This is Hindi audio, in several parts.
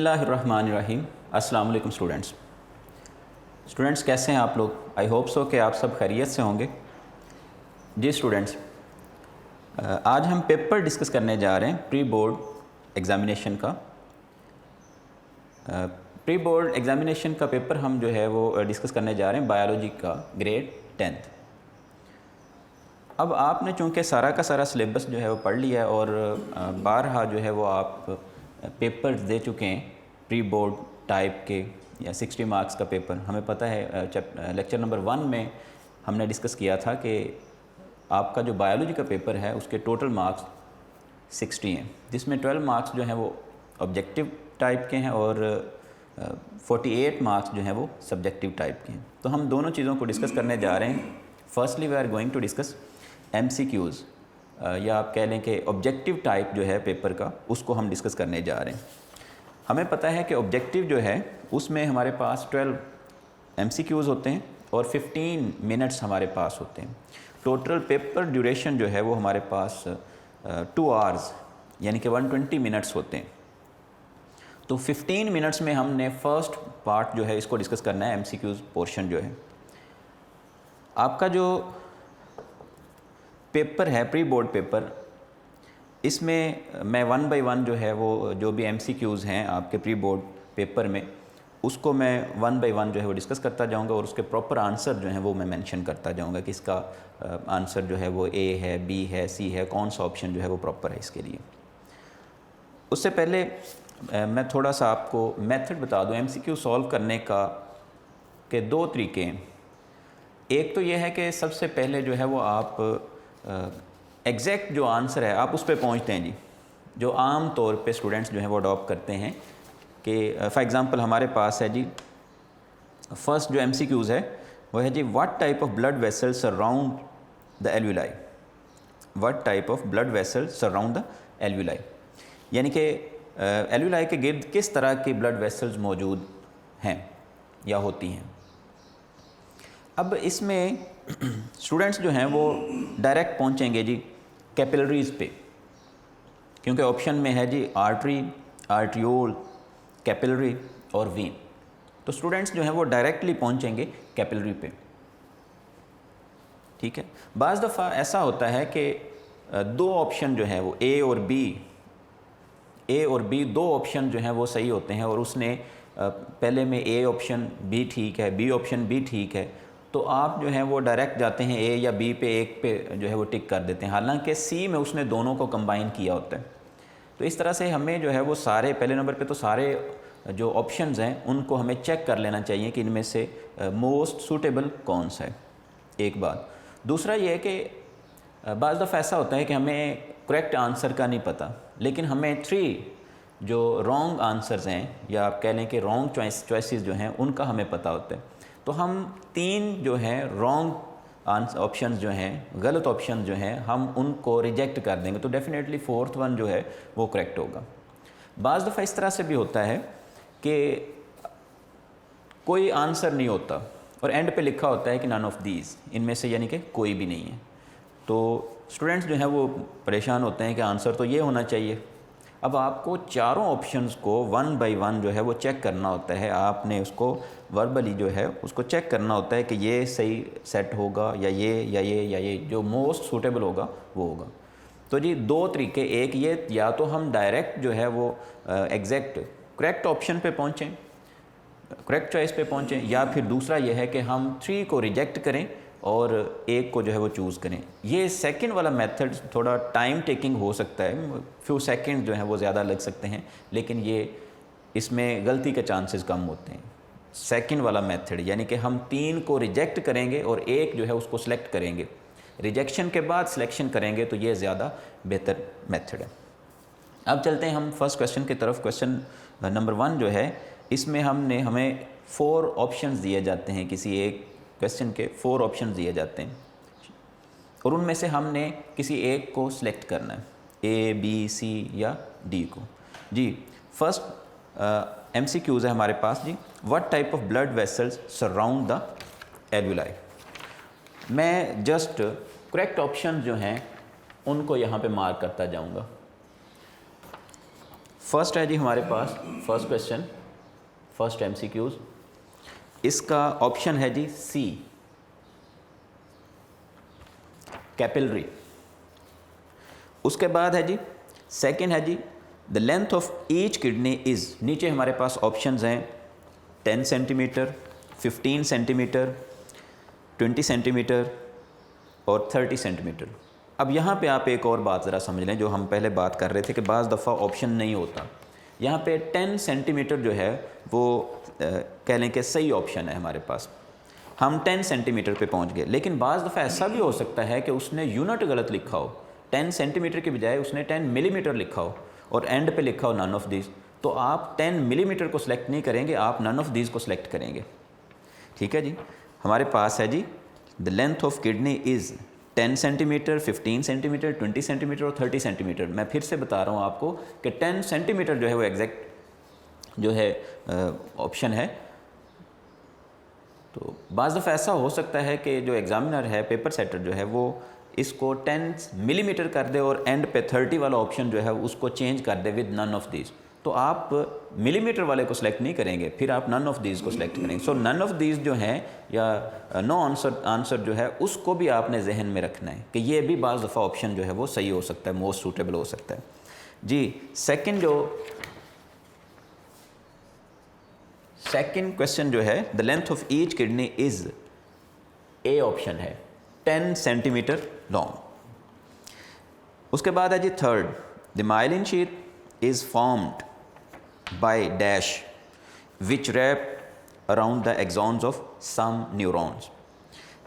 बिस्मिल्लाहिर्रहमानिर्रहीम। अस्सलाम वालेकुम स्टूडेंट्स कैसे हैं आप लोग। आई होप सो कि आप सब खैरियत से होंगे। जी स्टूडेंट्स, आज हम पेपर डिस्कस करने जा रहे हैं प्री बोर्ड एग्ज़ामिनेशन का। प्री बोर्ड एग्ज़ामिनेशन का पेपर हम जो है वो डिस्कस करने जा रहे हैं बायोलॉजी का ग्रेड 10th। अब आपने चूँकि सारा का सारा सिलेबस जो है वो पढ़ लिया है और बारहा जो है वो आप पेपर्स दे चुके हैं प्री बोर्ड टाइप के या 60 मार्क्स का पेपर। हमें पता है लेक्चर नंबर 1 में हमने डिस्कस किया था कि आपका जो बायोलॉजी का पेपर है उसके टोटल मार्क्स 60 हैं, जिसमें 12 मार्क्स जो हैं वो ऑब्जेक्टिव टाइप के हैं और 48 मार्क्स जो हैं वो सब्जेक्टिव टाइप के हैं। तो हम दोनों चीज़ों को डिस्कस करने जा रहे हैं। Firstly we are going to discuss MCQs या आप कह लें कि ऑब्जेक्टिव टाइप जो है पेपर का, उसको हम डिस्कस करने जा रहे हैं। हमें पता है कि ऑब्जेक्टिव जो है उसमें हमारे पास 12 MCQs होते हैं और 15 मिनट्स हमारे पास होते हैं। टोटल पेपर ड्यूरेशन जो है वो हमारे पास 2 आवर्स यानी कि 120 मिनट्स होते हैं। तो 15 मिनट्स में हमने फर्स्ट पार्ट जो है इसको डिस्कस करना है। MCQs पोर्शन जो है आपका जो पेपर है प्री बोर्ड पेपर, इसमें मैं 1 बाय 1 जो है वो जो भी MCQs हैं आपके प्री बोर्ड पेपर में, उसको मैं 1 बाय 1 जो है वो डिस्कस करता जाऊंगा और उसके प्रॉपर आंसर जो है वो मैं मेंशन करता जाऊंगा कि इसका आंसर जो है वो A है, B है, C है, कौन सा ऑप्शन जो है वो प्रॉपर है इसके लिए। उससे पहले मैं थोड़ा सा आपको मेथड बता दूं MCQ सॉल्व करने का के 2 तरीके हैं। एक तो ये है कि सबसे पहले जो है वो आप एग्जैक्ट जो आंसर है आप उस पर पहुँचते हैं जी, जो आम तौर पे स्टूडेंट्स जो हैं वो अडॉप्ट करते हैं कि फॉर एग्ज़ाम्पल हमारे पास है जी फर्स्ट जो MCQs है वो है जी what type of blood vessels surround the alveoli. What type of blood vessels surround the alveoli, यानी कि एल्वुलाई के गिर्द किस तरह की ब्लड वेसल्स मौजूद हैं या होती हैं। अब इसमें स्टूडेंट्स जो हैं वो डायरेक्ट पहुंचेंगे जी कैपिलरीज़ पे, क्योंकि ऑप्शन में है जी आर्टरी, आर्टियोल, कैपिलरी और वीन। तो स्टूडेंट्स जो हैं वो डायरेक्टली पहुंचेंगे कैपिलरी पे। ठीक है, बाज़ दफ़ा ऐसा होता है कि 2 ऑप्शन जो हैं वो A और B 2 ऑप्शन जो हैं वो सही होते हैं और उसने पहले में A ऑप्शन B ठीक है, B ऑप्शन B ठीक है, तो आप जो है वो डायरेक्ट जाते हैं A या B पे, एक पे जो है वो टिक कर देते हैं, हालांकि C में उसने दोनों को कंबाइन किया होता है। तो इस तरह से हमें जो है वो सारे पहले नंबर पे तो सारे जो ऑप्शंस हैं उनको हमें चेक कर लेना चाहिए कि इनमें से मोस्ट सूटेबल कौन सा है, एक बात। दूसरा ये है कि बाज़ दफ़ा ऐसा होता है कि हमें करेक्ट आंसर का नहीं पता, लेकिन हमें 3 जो रॉन्ग आंसर्स हैं या आप कह लें कि रॉन्ग चॉइसेस जो हैं उनका हमें पता होता है। तो हम 3 जो हैं रॉन्ग ऑप्शंस जो हैं, गलत ऑप्शन जो हैं, हम उनको रिजेक्ट कर देंगे तो डेफिनेटली 4th वन जो है वो करेक्ट होगा। बाज़ दफ़ा इस तरह से भी होता है कि कोई आंसर नहीं होता और एंड पे लिखा होता है कि नन ऑफ दीज, इनमें से यानी कि कोई भी नहीं है। तो स्टूडेंट्स जो हैं वो परेशान होते हैं कि आंसर तो ये होना चाहिए। अब आपको चारों ऑप्शंस को 1 बाय 1 जो है वो चेक करना होता है। आपने उसको वर्बली जो है उसको चेक करना होता है कि ये सही सेट होगा या ये जो मोस्ट सूटेबल होगा वो होगा। तो जी 2 तरीके, एक ये या तो हम डायरेक्ट जो है वो एग्जैक्ट करेक्ट ऑप्शन पे पहुँचें, करेक्ट चॉइस पे पहुँचें, या फिर दूसरा ये है कि हम 3 को रिजेक्ट करें और एक को जो है वो चूज़ करें। ये सेकंड वाला मेथड थोड़ा टाइम टेकिंग हो सकता है, फ्यू सेकंड जो है वो ज़्यादा लग सकते हैं, लेकिन ये इसमें गलती के चांसेस कम होते हैं। सेकंड वाला मेथड यानी कि हम 3 को रिजेक्ट करेंगे और एक जो है उसको सिलेक्ट करेंगे, रिजेक्शन के बाद सिलेक्शन करेंगे, तो ये ज़्यादा बेहतर मेथड है। अब चलते हैं हम फर्स्ट क्वेश्चन की तरफ। क्वेश्चन नंबर 1 जो है इसमें हमें 4 ऑप्शंस दिए जाते हैं। किसी एक क्वेश्चन के 4 ऑप्शन दिए जाते हैं और उनमें से हमने किसी एक को सिलेक्ट करना है, A, B, C या D को। जी फर्स्ट MCQs है हमारे पास जी, what type of blood vessels surround the alveoli. मैं जस्ट करेक्ट ऑप्शन जो हैं उनको यहाँ पे मार्क करता जाऊँगा। फर्स्ट है जी हमारे पास फर्स्ट क्वेश्चन, फर्स्ट एमसीक्यूज, इसका ऑप्शन है जी सी, कैपिलरी। उसके बाद है जी सेकंड है जी the length of each kidney is, नीचे हमारे पास ऑप्शंस हैं 10 सेंटीमीटर, 15 सेंटीमीटर, 20 सेंटीमीटर और 30 सेंटीमीटर। अब यहाँ पे आप एक और बात ज़रा समझ लें, जो हम पहले बात कर रहे थे कि बाज़ दफ़ा ऑप्शन नहीं होता। यहाँ पे 10 सेंटीमीटर जो है वो कह लें कि सही ऑप्शन है हमारे पास, हम 10 सेंटीमीटर पे पहुँच गए। लेकिन बाज़ दफ़ा ऐसा भी हो सकता है कि उसने यूनिट गलत लिखा हो, 10 सेंटीमीटर के बजाय उसने 10 मिलीमीटर लिखा हो और एंड पे लिखा हो नन ऑफ दिस, तो आप 10 मिलीमीटर को सिलेक्ट नहीं करेंगे, आप नन ऑफ दिस को सिलेक्ट करेंगे। ठीक है जी, हमारे पास है जी the length of kidney is 10 centimetre, 15 centimetre, 20 centimetre और 30 सेंटीमीटर। मैं फिर से बता रहा हूँ आपको कि 10 सेंटीमीटर जो है वो एग्जैक्ट जो है ऑप्शन है। तो बाज़ दफ़ा ऐसा हो सकता है कि जो एग्ज़ामिनर है, पेपर सेटर जो है, वो इसको 10 मिलीमीटर कर दे और एंड पे 30 वाला ऑप्शन जो है उसको चेंज कर दे विद नन ऑफ दिस, तो आप मिलीमीटर वाले को सिलेक्ट नहीं करेंगे, फिर आप नन ऑफ दीज को सिलेक्ट करेंगे। सो नन ऑफ दीज जो हैं या नो आंसर जो है उसको भी आपने जहन में रखना है कि ये भी बाज़ दफ़ा ऑप्शन जो है वो सही हो सकता है, मोस्ट सूटेबल हो सकता है जी। सेकंड क्वेश्चन जो है the length of each kidney is, A option है 10 सेंटीमीटर लॉन्ग। उसके बाद है जी third, the myelin sheet is formed by dash which wrap around the axons of some neurons.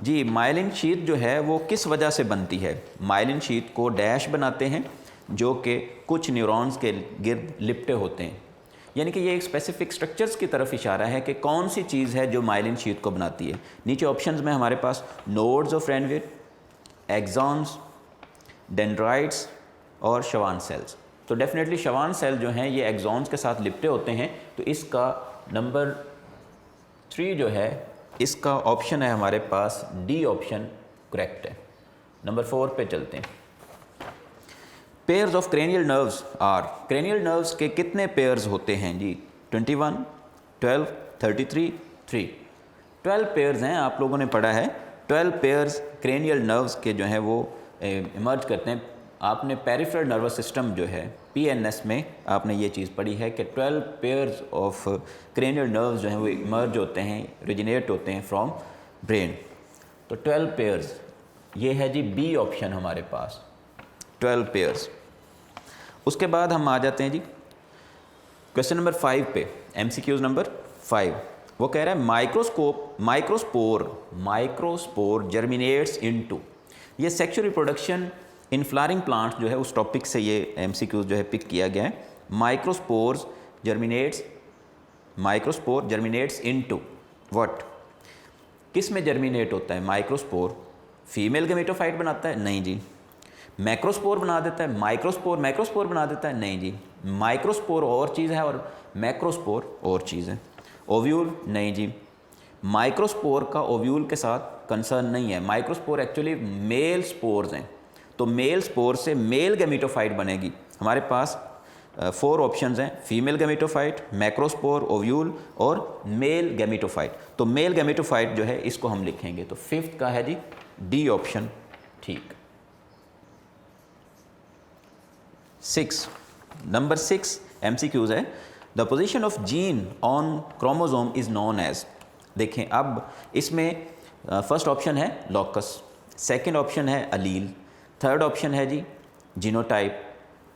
जी, माइलिन शीट जो है वो किस वजह से बनती है? माइलिन शीट को डैश बनाते हैं जो कि कुछ न्यूरॉन्स के गिर्द लिपटे होते हैं, यानी कि ये एक स्पेसिफिक स्ट्रक्चर्स की तरफ इशारा है कि कौन सी चीज़ है जो माइलिन शीट को बनाती है। नीचे ऑप्शंस में हमारे पास नोड्स ऑफ रेनविर, एक्सॉन्स, डेंड्राइट्स और शवान सेल्स। तो डेफिनेटली शवान सेल जो हैं ये एक्सॉन्स के साथ लिपटे होते हैं, तो इसका नंबर 3 जो है इसका ऑप्शन है हमारे पास डी ऑप्शन करेक्ट है। नंबर 4 पे चलते हैं। Pairs of cranial nerves are, cranial nerves के कितने पेयर्स होते हैं जी? 21, 12, 33, 3। 12 पेयर्स हैं, आप लोगों ने पढ़ा है 12 पेयर्स क्रेनियल नर्व्स के जो हैं वो इमर्ज करते हैं। आपने पेरिफेरल नर्वस सिस्टम जो है PNS में आपने ये चीज़ पढ़ी है कि 12 पेयर्स ऑफ क्रेनियल नर्व्स जो हैं वो इमर्ज होते हैं, रिजिनेट होते हैं फ्रॉम ब्रेन। तो 12 पेयर्स ये है जी बी ऑप्शन हमारे पास, 12 पेयर्स। उसके बाद हम आ जाते हैं जी क्वेश्चन नंबर 5 पे, MCQs नंबर 5। वो कह रहा है माइक्रोस्पोर जर्मिनेट्स इनटू, ये sexual reproduction in flowering plants जो है उस टॉपिक से ये MCQs जो है पिक किया गया है। माइक्रोस्पोर जर्मिनेट्स इनटू व्हाट, किस में जर्मिनेट होता है? माइक्रोस्पोर फीमेल गैमेटोफाइट बनाता है? नहीं जी। मैक्रोस्पोर बना देता है? मैक्रोस्पोर बना देता है? नहीं जी। माइक्रोस्पोर और चीज़ है और मैक्रोस्पोर और चीज़ है। ओव्यूल? नहीं जी, माइक्रोस्पोर का ओव्यूल के साथ कंसर्न नहीं है। माइक्रोस्पोर एक्चुअली मेल स्पोर्स हैं, तो मेल स्पोर से मेल गैमेटोफाइट बनेगी। हमारे पास 4 ऑप्शंस हैं, फीमेल गैमेटोफाइट, मैक्रोस्पोर, ओव्यूल और मेल गैमेटोफाइट। तो मेल गैमेटोफाइट जो है इसको हम लिखेंगे, तो 5th का है जी डी ऑप्शन ठीक। 6 नंबर 6 MCQs है the position of gene on chromosome is known as. देखें अब इसमें फर्स्ट ऑप्शन है लॉकस, सेकंड ऑप्शन है अलील, थर्ड ऑप्शन है जी जीनोटाइप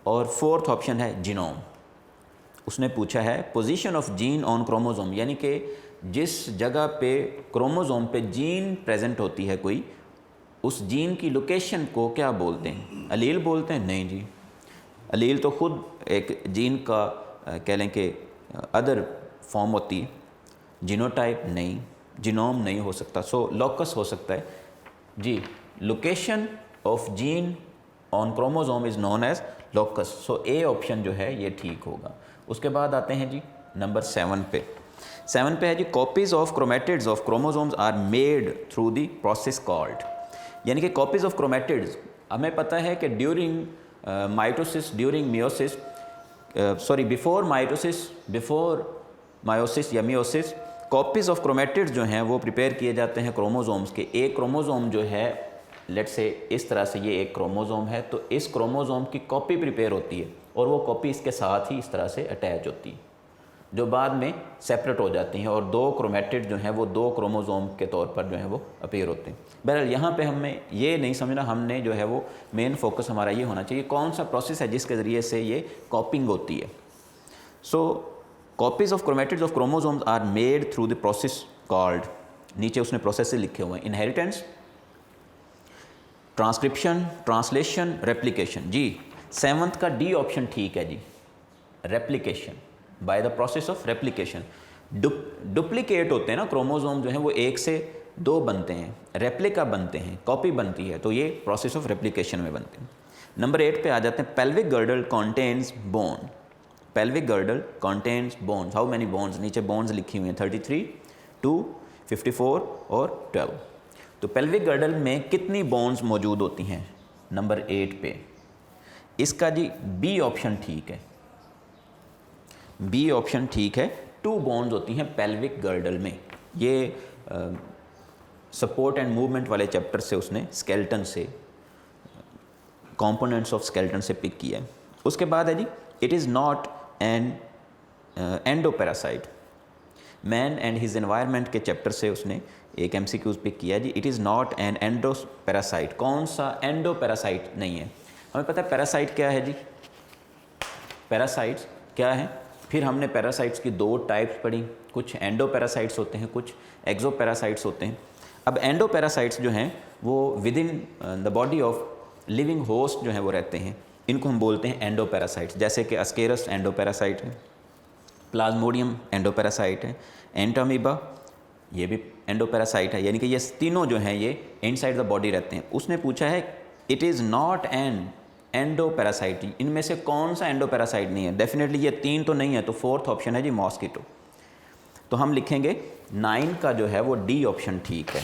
और फोर्थ ऑप्शन है जीनोम। उसने पूछा है position of gene on chromosome, यानी कि जिस जगह पे क्रोमोसोम पे जीन प्रेजेंट होती है कोई, उस जीन की लोकेशन को क्या बोलते हैं? अलील बोलते हैं? नहीं जी, अलील तो खुद एक जीन का कह लें कि अदर फॉर्म होती है। जीनोटाइप नहीं, जीनोम नहीं हो सकता, सो लॉकस हो सकता है जी। Location of gene on chromosome is known as locus, so A option जो है ये ठीक होगा। उसके बाद आते हैं जी नंबर 7 पे। 7 पे है जी copies of chromatids of chromosomes are made through the process called, यानी कि कॉपीज़ ऑफ क्रोमेटिड्स हमें पता है कि during mitosis, during meiosis sorry before meiosis या मियोसिस कॉपीज़ ऑफ क्रोमेटिड्स जो हैं वो प्रिपेयर किए जाते हैं क्रोमोसोम्स के। एक क्रोमोसोम जो है लेट से इस तरह से ये एक क्रोमोसोम है, तो इस क्रोमोसोम की कॉपी प्रिपेयर होती है और वो कॉपी इसके साथ ही इस तरह से अटैच होती है, जो बाद में सेपरेट हो जाती हैं और दो क्रोमेटिड जो हैं वो दो क्रोमोसोम के तौर पर जो है वो अपीयर होते हैं। बहरहाल यहाँ पे हमें ये नहीं समझना, हमने जो है वो मेन फोकस हमारा ये होना चाहिए कौन सा प्रोसेस है जिसके ज़रिए से ये कॉपिंग होती है। So copies of chromatids of chromosomes are made through the process called, नीचे उसने प्रोसेस लिखे हुए हैं, इनहेरिटेंस, ट्रांसक्रिप्शन, ट्रांसलेशन, रेप्लिकेशन। जी 7th का डी ऑप्शन ठीक है जी, replication, by the process of replication. Duplicate होते हैं ना क्रोमोसोम जो है वो 1 से 2 बनते हैं, रेप्लिका बनते हैं, कॉपी बनती है, तो ये प्रोसेस ऑफ रेप्लिकेशन में बनते हैं। नंबर 8 पे आ जाते हैं, pelvic girdle contains bone. Pelvic girdle contains bones, how many bones, नीचे बोन्स लिखी हुई हैं 33, 2, 54 और 12। तो पेल्विक गर्डल में कितनी बोन्स मौजूद होती हैं नंबर 8 पे? इसका जी बी ऑप्शन ठीक है, बी ऑप्शन ठीक है, 2 बोन्स होती हैं पेल्विक गर्डल में। ये सपोर्ट एंड मूवमेंट वाले चैप्टर से उसने स्केलेटन से, कंपोनेंट्स ऑफ स्केलेटन से पिक किया है। उसके बाद है जी it is not an endoparasite, man and his environment के चैप्टर से उसने एक MCQ पिक किया है जी, it is not an endoparasite. कौन सा एंडोपैरासाइट नहीं है? हमें पता है पैरासाइट क्या है जी, पैरासाइट्स क्या है, फिर हमने पैरासाइट्स की 2 टाइप्स पढ़ी, कुछ एंडोपैरासाइट्स होते हैं, कुछ एक्सोपैरासाइट्स होते हैं। अब एंडोपैरासाइट्स जो हैं वो with in the body of living host जो है वो रहते हैं, इनको हम बोलते हैं एंडोपैरासाइट्स। जैसे कि अस्केरस एंडोपैरासाइट है, प्लाज्मोडियम एंडोपैरासाइट है, एंटामीबा ये भी एंडोपैरासाइट है, यानी कि ये तीनों जो हैं ये इनसाइड द बॉडी रहते हैं। उसने पूछा है it is not an endoparasite, इनमें से कौन सा एंडोपैरासाइट नहीं है? डेफिनेटली ये 3 तो नहीं है, तो 4th ऑप्शन है जी मॉस्किटो। तो हम लिखेंगे 9 का जो है वो डी ऑप्शन ठीक है,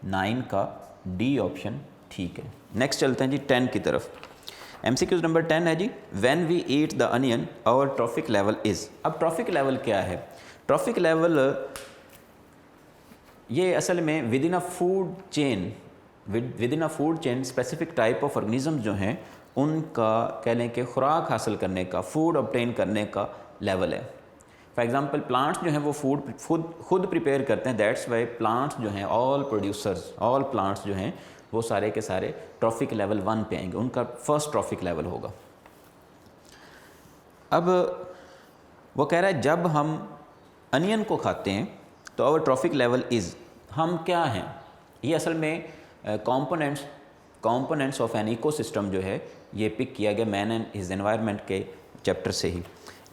9 का डी ऑप्शन ठीक है। नेक्स्ट चलते हैं जी 10 की तरफ। MCQ नंबर 10 है जी, when we eat the onion our trophic level is. अब ट्रॉफिक लेवल क्या है? ट्रॉफिक लेवल ये असल में within a food chain, within a food chain specific type of organism जो हैं उनका कह लें कि खुराक हासिल करने का, फूड ऑब्टेन करने का लेवल है। फॉर एग्जांपल प्लांट्स जो हैं वो फूड खुद प्रिपेयर करते हैं, दैट्स वाई प्लांट्स जो हैं ऑल प्रोड्यूसर्स, ऑल प्लांट्स जो हैं वो सारे के सारे ट्रॉफिक लेवल 1 पे आएंगे, उनका फर्स्ट ट्रॉफिक लेवल होगा। अब वो कह रहा है जब हम अनियन को खाते हैं तो आवर ट्रॉफिक लेवल इज़, हम क्या हैं? ये असल में कंपोनेंट्स ऑफ एन इकोसिस्टम जो है ये पिक किया गया मैन एंड हिज एनवायरनमेंट के चैप्टर से ही।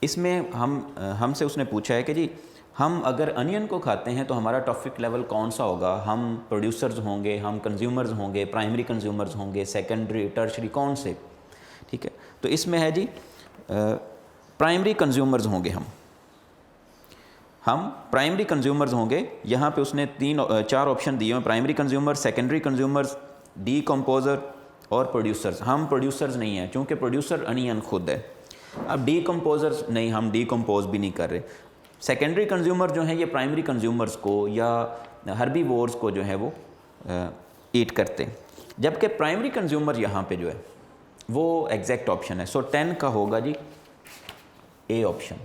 इसमें हमसे उसने पूछा है कि जी हम अगर अनियन को खाते हैं तो हमारा ट्रॉफिक लेवल कौन सा होगा? हम प्रोड्यूसर्स होंगे, हम कंज्यूमर्स होंगे, प्राइमरी कंज्यूमर्स होंगे, सेकेंडरी, टर्शरी, कौन से? ठीक है, तो इसमें है जी प्राइमरी कंज्यूमर्स होंगे, हम प्राइमरी कंज्यूमर्स होंगे। यहाँ पे उसने 4 ऑप्शन दिए हैं, primary consumer, secondary consumers, decomposer और प्रोड्यूसर्स। हम प्रोड्यूसर्स नहीं हैं चूँकि प्रोड्यूसर अनियन खुद है। अब डीकम्पोजर्स नहीं, हम डीकम्पोज भी नहीं कर रहे। सेकेंडरी कंज्यूमर जो हैं ये प्राइमरी कंज्यूमर्स को या हर्बीवोर्स को जो है वो ईट करते हैं, जबकि प्राइमरी कंज्यूमर यहाँ पे जो है वो एग्जैक्ट ऑप्शन है। सो 10 का होगा जी ए ऑप्शन।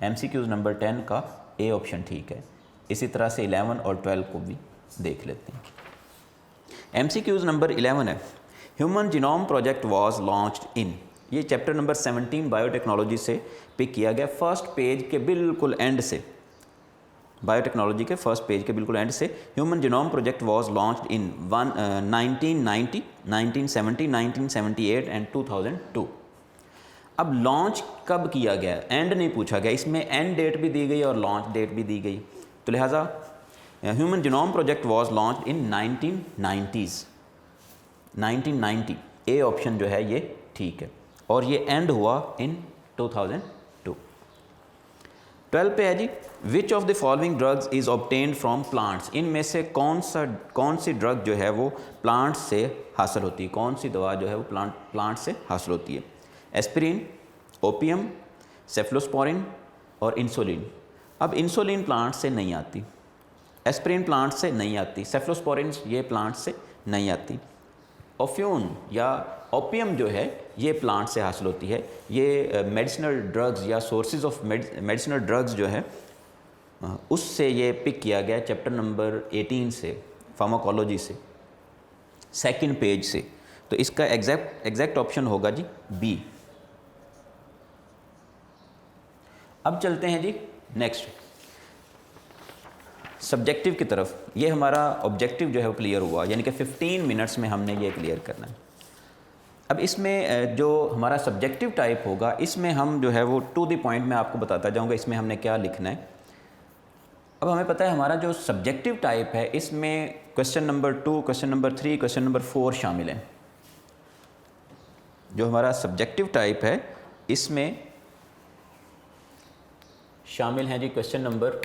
MCQ नंबर 10 का ए ऑप्शन ठीक है। इसी तरह से 11 और 12 को भी देख लेते हैं। MCQ नंबर 11 है, human genome project was launched in. ये चैप्टर नंबर 17 बायोटेक्नोलॉजी से पिक किया गया, फर्स्ट पेज के बिल्कुल एंड से, बायोटेक्नोलॉजी के फर्स्ट पेज के बिल्कुल एंड से। Human genome project was launched in 1990, 1970, 1978 and 2002। अब लॉन्च कब किया गया? एंड नहीं पूछा गया, इसमें एंड डेट भी दी गई और लॉन्च डेट भी दी गई, तो लिहाजा human genome project was launched in 1990s, 1990। A option जो है ये ठीक है, और ये एंड हुआ इन 2002। 12 पे है जी, which of the following drugs is obtained from plants. इनमें से कौन सी ड्रग जो है वो प्लांट से हासिल होती है? कौन सी दवा जो है वो प्लांट से हासिल होती है? एस्पिरिन, ओपियम, सेफ्लोस्पोरिन और इंसुलिन। अब इंसुलिन प्लांट से नहीं आती, एस्पिरिन प्लांट से नहीं आती, सेफ्लोस्पोरिन ये प्लांट से नहीं आती। ओफ्यून या ओपियम जो है ये प्लांट से हासिल होती है। ये मेडिसिनल ड्रग्स या सोर्सेज ऑफ मेडिसिनल ड्रग्स जो है उससे ये पिक किया गया चैप्टर नंबर 18 से, फार्माकोलॉजी से, सेकंड पेज से। तो इसका एग्जैक्ट ऑप्शन होगा जी बी। अब चलते हैं जी नेक्स्ट सब्जेक्टिव की तरफ। ये हमारा ऑब्जेक्टिव जो है वो क्लियर हुआ, यानी कि 15 मिनट्स में हमने ये क्लियर करना है। अब इसमें जो हमारा सब्जेक्टिव टाइप होगा, इसमें हम जो है वो टू द पॉइंट में आपको बताता जाऊंगा इसमें हमने क्या लिखना है। अब हमें पता है हमारा जो सब्जेक्टिव टाइप है इसमें question number 2, question number 3, question number 4 शामिल हैं। जो हमारा सब्जेक्टिव टाइप है इसमें शामिल हैं जी क्वेश्चन नंबर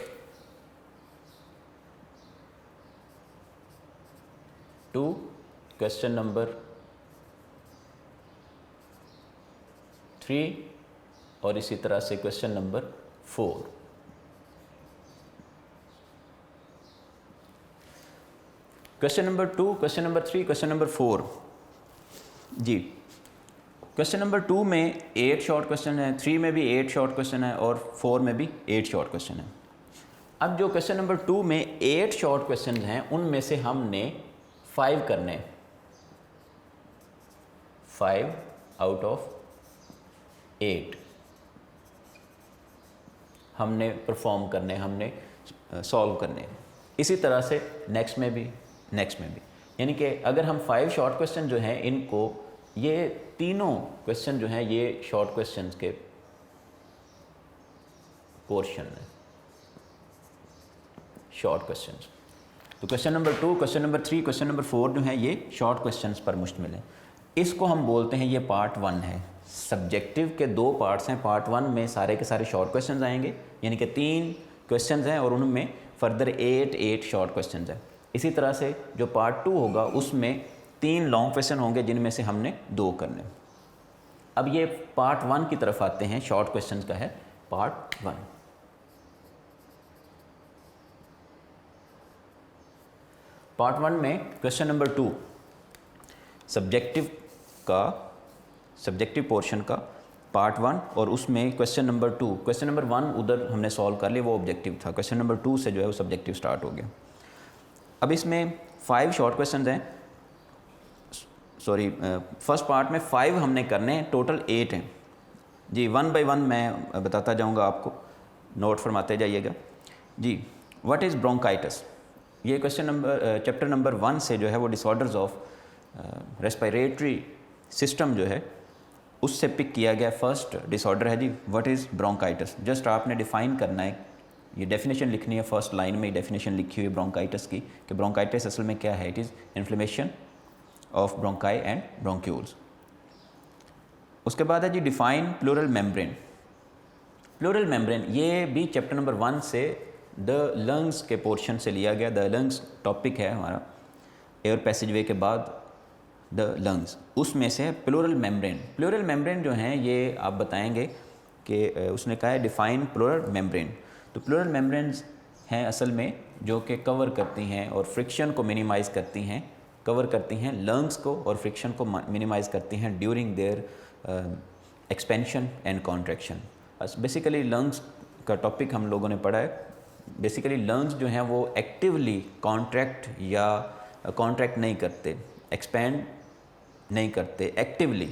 2, क्वेश्चन नंबर 3 और इसी तरह से question number 4। Question number 2, question number 3, question number 4 जी। क्वेश्चन नंबर 2 में 8 शॉर्ट क्वेश्चन है, 3 में भी 8 शॉर्ट क्वेश्चन है और 4 में भी 8 शॉर्ट क्वेश्चन है। अब जो क्वेश्चन नंबर 2 में 8 शॉर्ट क्वेश्चन हैं उनमें से हमने 5 करने, 5 आउट ऑफ 8 हमने परफॉर्म करने, हमने सॉल्व करने। इसी तरह से नेक्स्ट में भी, यानी कि अगर हम 5 शॉर्ट क्वेश्चन जो हैं इनको, ये तीनों क्वेश्चन जो हैं ये शॉर्ट क्वेश्चन के पोर्शन है, शॉर्ट क्वेश्चन। तो question number 2, question number 3, question number 4 जो हैं ये शॉर्ट क्वेश्चंस पर मुश्तमिल है। इसको हम बोलते हैं ये पार्ट 1 है। सब्जेक्टिव के 2 पार्ट्स हैं। पार्ट 1 में सारे के सारे शॉर्ट क्वेश्चंस आएंगे, यानी कि 3 क्वेश्चंस हैं और उनमें फर्दर 8 शॉर्ट क्वेश्चंस हैं। इसी तरह से जो पार्ट 2 होगा उसमें 3 लॉन्ग क्वेश्चन होंगे जिनमें से हमने 2 करने। अब ये पार्ट 1 की तरफ आते हैं, शॉर्ट क्वेश्चन का है पार्ट 1। पार्ट 1 में क्वेश्चन नंबर 2 सब्जेक्टिव पोर्शन का पार्ट 1 और उसमें क्वेश्चन नंबर 2, क्वेश्चन नंबर 1 उधर हमने सॉल्व कर लिया, वो ऑब्जेक्टिव था। क्वेश्चन नंबर 2 से जो है वो सब्जेक्टिव स्टार्ट हो गया। अब इसमें 5 शॉर्ट क्वेश्चन हैं, फर्स्ट पार्ट में 5 हमने करने हैं, टोटल 8 हैं जी। 1 बाय 1 मैं बताता जाऊंगा, आपको नोट फरमाते जाइएगा जी। व्हाट इज़ ब्रोंकाइटिस, ये क्वेश्चन नंबर चैप्टर नंबर 1 से जो है वो डिसऑर्डर्स ऑफ रेस्पिरेटरी सिस्टम जो है उससे पिक किया गया फर्स्ट डिसऑर्डर है जी, व्हाट इज़ ब्रोंकाइटिस। जस्ट आपने डिफ़ाइन करना है, ये डेफिनेशन लिखनी है, फर्स्ट लाइन में डेफिनेशन लिखी हुई है ब्रोंकाइटिस की, कि ब्रोंकाइटिस असल में क्या है। It is inflammation of bronchi and bronchioles. उसके बाद है जी define pleural membrane. Pleural membrane ये भी चैप्टर नंबर 1 से द लंग्स के पोर्शन से लिया गया। द लंग्स टॉपिक है हमारा, एयर पैसेजवे के बाद द लंग्स, उसमें से प्लूरल मेम्ब्रेन। प्लूरल मेम्ब्रेन जो हैं ये आप बताएंगे कि उसने कहा है डिफाइन प्लूरल मेम्ब्रेन। तो प्लूरल मेम्ब्रेन्स हैं असल में जो कि कवर करती हैं और फ्रिक्शन को मिनिमाइज़ करती हैं, कवर करती हैं लंग्स को और फ्रिक्शन को मिनिमाइज़ करती हैं during their expansion and contraction. Basically lungs का टॉपिक हम लोगों ने पढ़ा है। बेसिकली लंग्स जो हैं वो एक्टिवली कॉन्ट्रैक्ट या कॉन्ट्रैक्ट नहीं करते, एक्सपेंड नहीं करते एक्टिवली,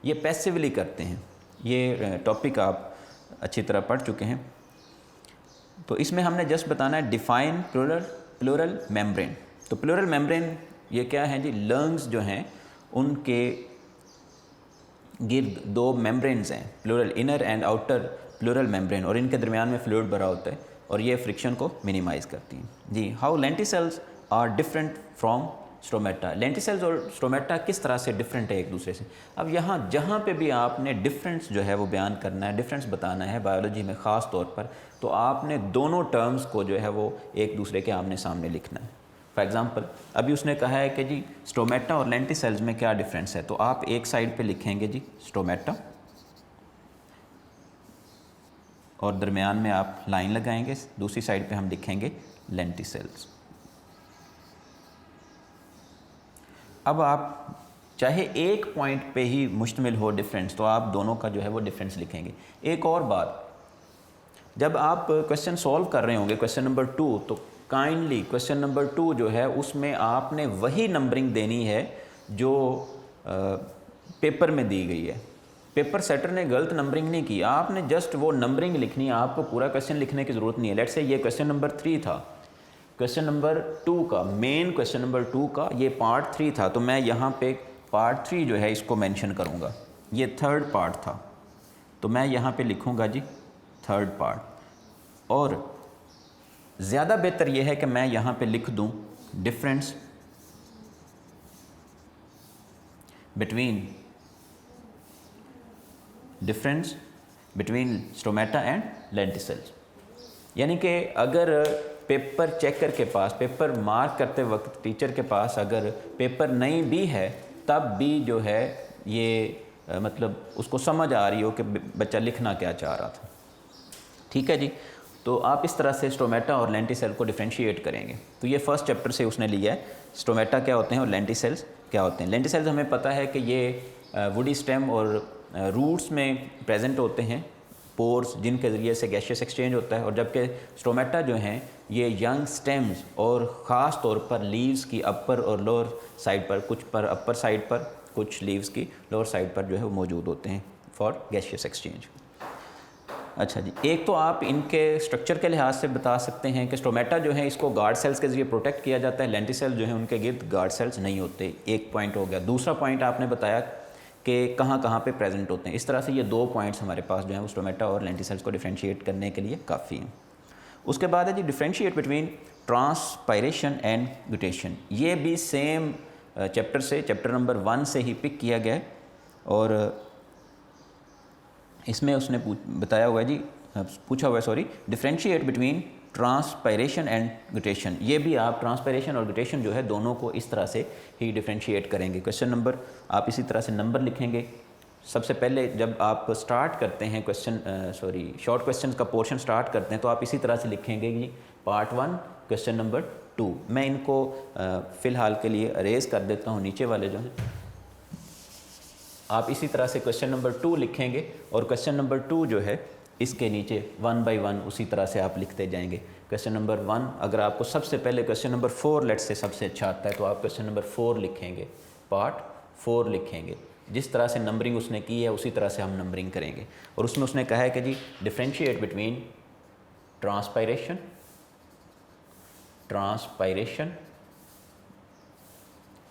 ये पैसिवली करते हैं। ये टॉपिक आप अच्छी तरह पढ़ चुके हैं। तो इसमें हमने जस्ट बताना है डिफाइन प्लूरल मेम्ब्रेन। तो प्लूरल मेम्ब्रेन ये क्या है जी, लंग्स जो हैं उनके गिर्द 2 मेम्ब्रेन्स हैं, pleural inner and outer pleural membrane, और इनके दरमियान में फ्लूइड भरा होता है और ये फ्रिक्शन को मिनिमाइज़ करती हैं जी। How lenticels are different from stomata. Lenticels और स्टोमेटा किस तरह से डिफरेंट है एक दूसरे से। अब यहाँ जहाँ पे भी आपने डिफरेंस जो है वो बयान करना है, डिफरेंस बताना है बायोलॉजी में ख़ास तौर पर, तो आपने दोनों टर्म्स को जो है वो एक दूसरे के आमने सामने लिखना है। फॉर एग्ज़ाम्पल अभी उसने कहा है कि जी स्टोमेटा और लेंटिसेल्स में क्या डिफरेंस है, तो आप एक साइड पे लिखेंगे जी स्टोमेटा और दरमियान में आप लाइन लगाएंगे, दूसरी साइड पे हम लिखेंगे लेंटिसेल्स। अब आप चाहे एक पॉइंट पे ही मुश्तमिल हो डिफरेंस, तो आप दोनों का जो है वो डिफरेंस लिखेंगे। एक और बात, जब आप क्वेश्चन सॉल्व कर रहे होंगे क्वेश्चन नंबर 2, तो काइंडली क्वेश्चन नंबर 2 जो है उसमें आपने वही नंबरिंग देनी है जो पेपर में दी गई है। पेपर सेटर ने गलत नंबरिंग नहीं की, आपने जस्ट वो नंबरिंग लिखनी है, आपको पूरा क्वेश्चन लिखने की ज़रूरत नहीं है। लेट्स से ये क्वेश्चन नंबर 3 था, क्वेश्चन नंबर 2 का, मेन क्वेश्चन नंबर 2 का ये पार्ट 3 था, तो मैं यहाँ पे पार्ट 3 जो है इसको मेंशन करूँगा। ये थर्ड पार्ट था, तो मैं यहाँ पे लिखूँगा जी थर्ड पार्ट। और ज़्यादा बेहतर ये है कि मैं यहाँ पे लिख दूँ difference between stomata and lenticels. यानी कि अगर पेपर चेकर के पास, पेपर मार्क करते वक्त टीचर के पास अगर पेपर नहीं भी है, तब भी जो है ये मतलब उसको समझ आ रही हो कि बच्चा लिखना क्या चाह रहा था। ठीक है जी, तो आप इस तरह से स्टोमेटा और लेंटिसेल को डिफ्रेंशिएट करेंगे। तो ये फर्स्ट चैप्टर से उसने लिया है, स्टोमेटा क्या होते हैं और लेंटिसेल्स क्या होते हैं। लेंटिसेल्स हमें पता है कि ये वुडी स्टेम और रूट्स में प्रेजेंट होते हैं, पोर्स जिनके ज़रिए से गैशियस एक्सचेंज होता है। और जबकि स्टोमेटा जो हैं ये यंग स्टेम्स और ख़ास तौर पर लीव्स की अपर और लोअर साइड पर, कुछ पर अपर साइड पर, कुछ लीव्स की लोअर साइड पर जो है वो मौजूद होते हैं फॉर गैशियस एक्सचेंज। अच्छा जी, एक तो आप इनके स्ट्रक्चर के लिहाज से बता सकते हैं कि स्टोमेटा जो है इसको गार्ड सेल्स के ज़रिए प्रोटेक्ट किया जाता है, लेंटिसेल जो है उनके गिर्द गार्ड सेल्स नहीं होते। एक पॉइंट हो गया। दूसरा पॉइंट आपने बताया कि कहाँ कहाँ पे प्रेजेंट होते हैं। इस तरह से ये दो पॉइंट्स हमारे पास जो है वो स्टोमेटा और लेंटिसेल्स को डिफ्रेंशिएट करने के लिए काफ़ी हैं। उसके बाद है जी differentiate between transpiration and guttation. ये भी सेम चैप्टर से, चैप्टर नंबर 1 से ही पिक किया गया है। और इसमें उसने बताया हुआ है जी, पूछा हुआ है sorry, differentiate between transpiration and guttation. ये भी आप ट्रांसपायरेशन और ग्यूटेशन जो है दोनों को इस तरह से ही डिफ्रेंशिएट करेंगे। क्वेश्चन नंबर आप इसी तरह से नंबर लिखेंगे। सबसे पहले जब आप स्टार्ट करते हैं शॉर्ट क्वेश्चन का पोर्शन स्टार्ट करते हैं, तो आप इसी तरह से लिखेंगे जी पार्ट 1 क्वेश्चन नंबर 2। मैं इनको फ़िलहाल के लिए अरेज कर देता हूँ, नीचे वाले जो हैं आप इसी तरह से क्वेश्चन नंबर 2 लिखेंगे और क्वेश्चन नंबर 2 जो है इसके नीचे 1 बाय 1 उसी तरह से आप लिखते जाएंगे। क्वेश्चन नंबर 1, अगर आपको सबसे पहले क्वेश्चन नंबर 4 लेट से सबसे अच्छा आता है, तो आप क्वेश्चन नंबर 4 लिखेंगे, पार्ट 4 लिखेंगे। जिस तरह से नंबरिंग उसने की है उसी तरह से हम नंबरिंग करेंगे। और उसमें उसने कहा है कि जी differentiate between transpiration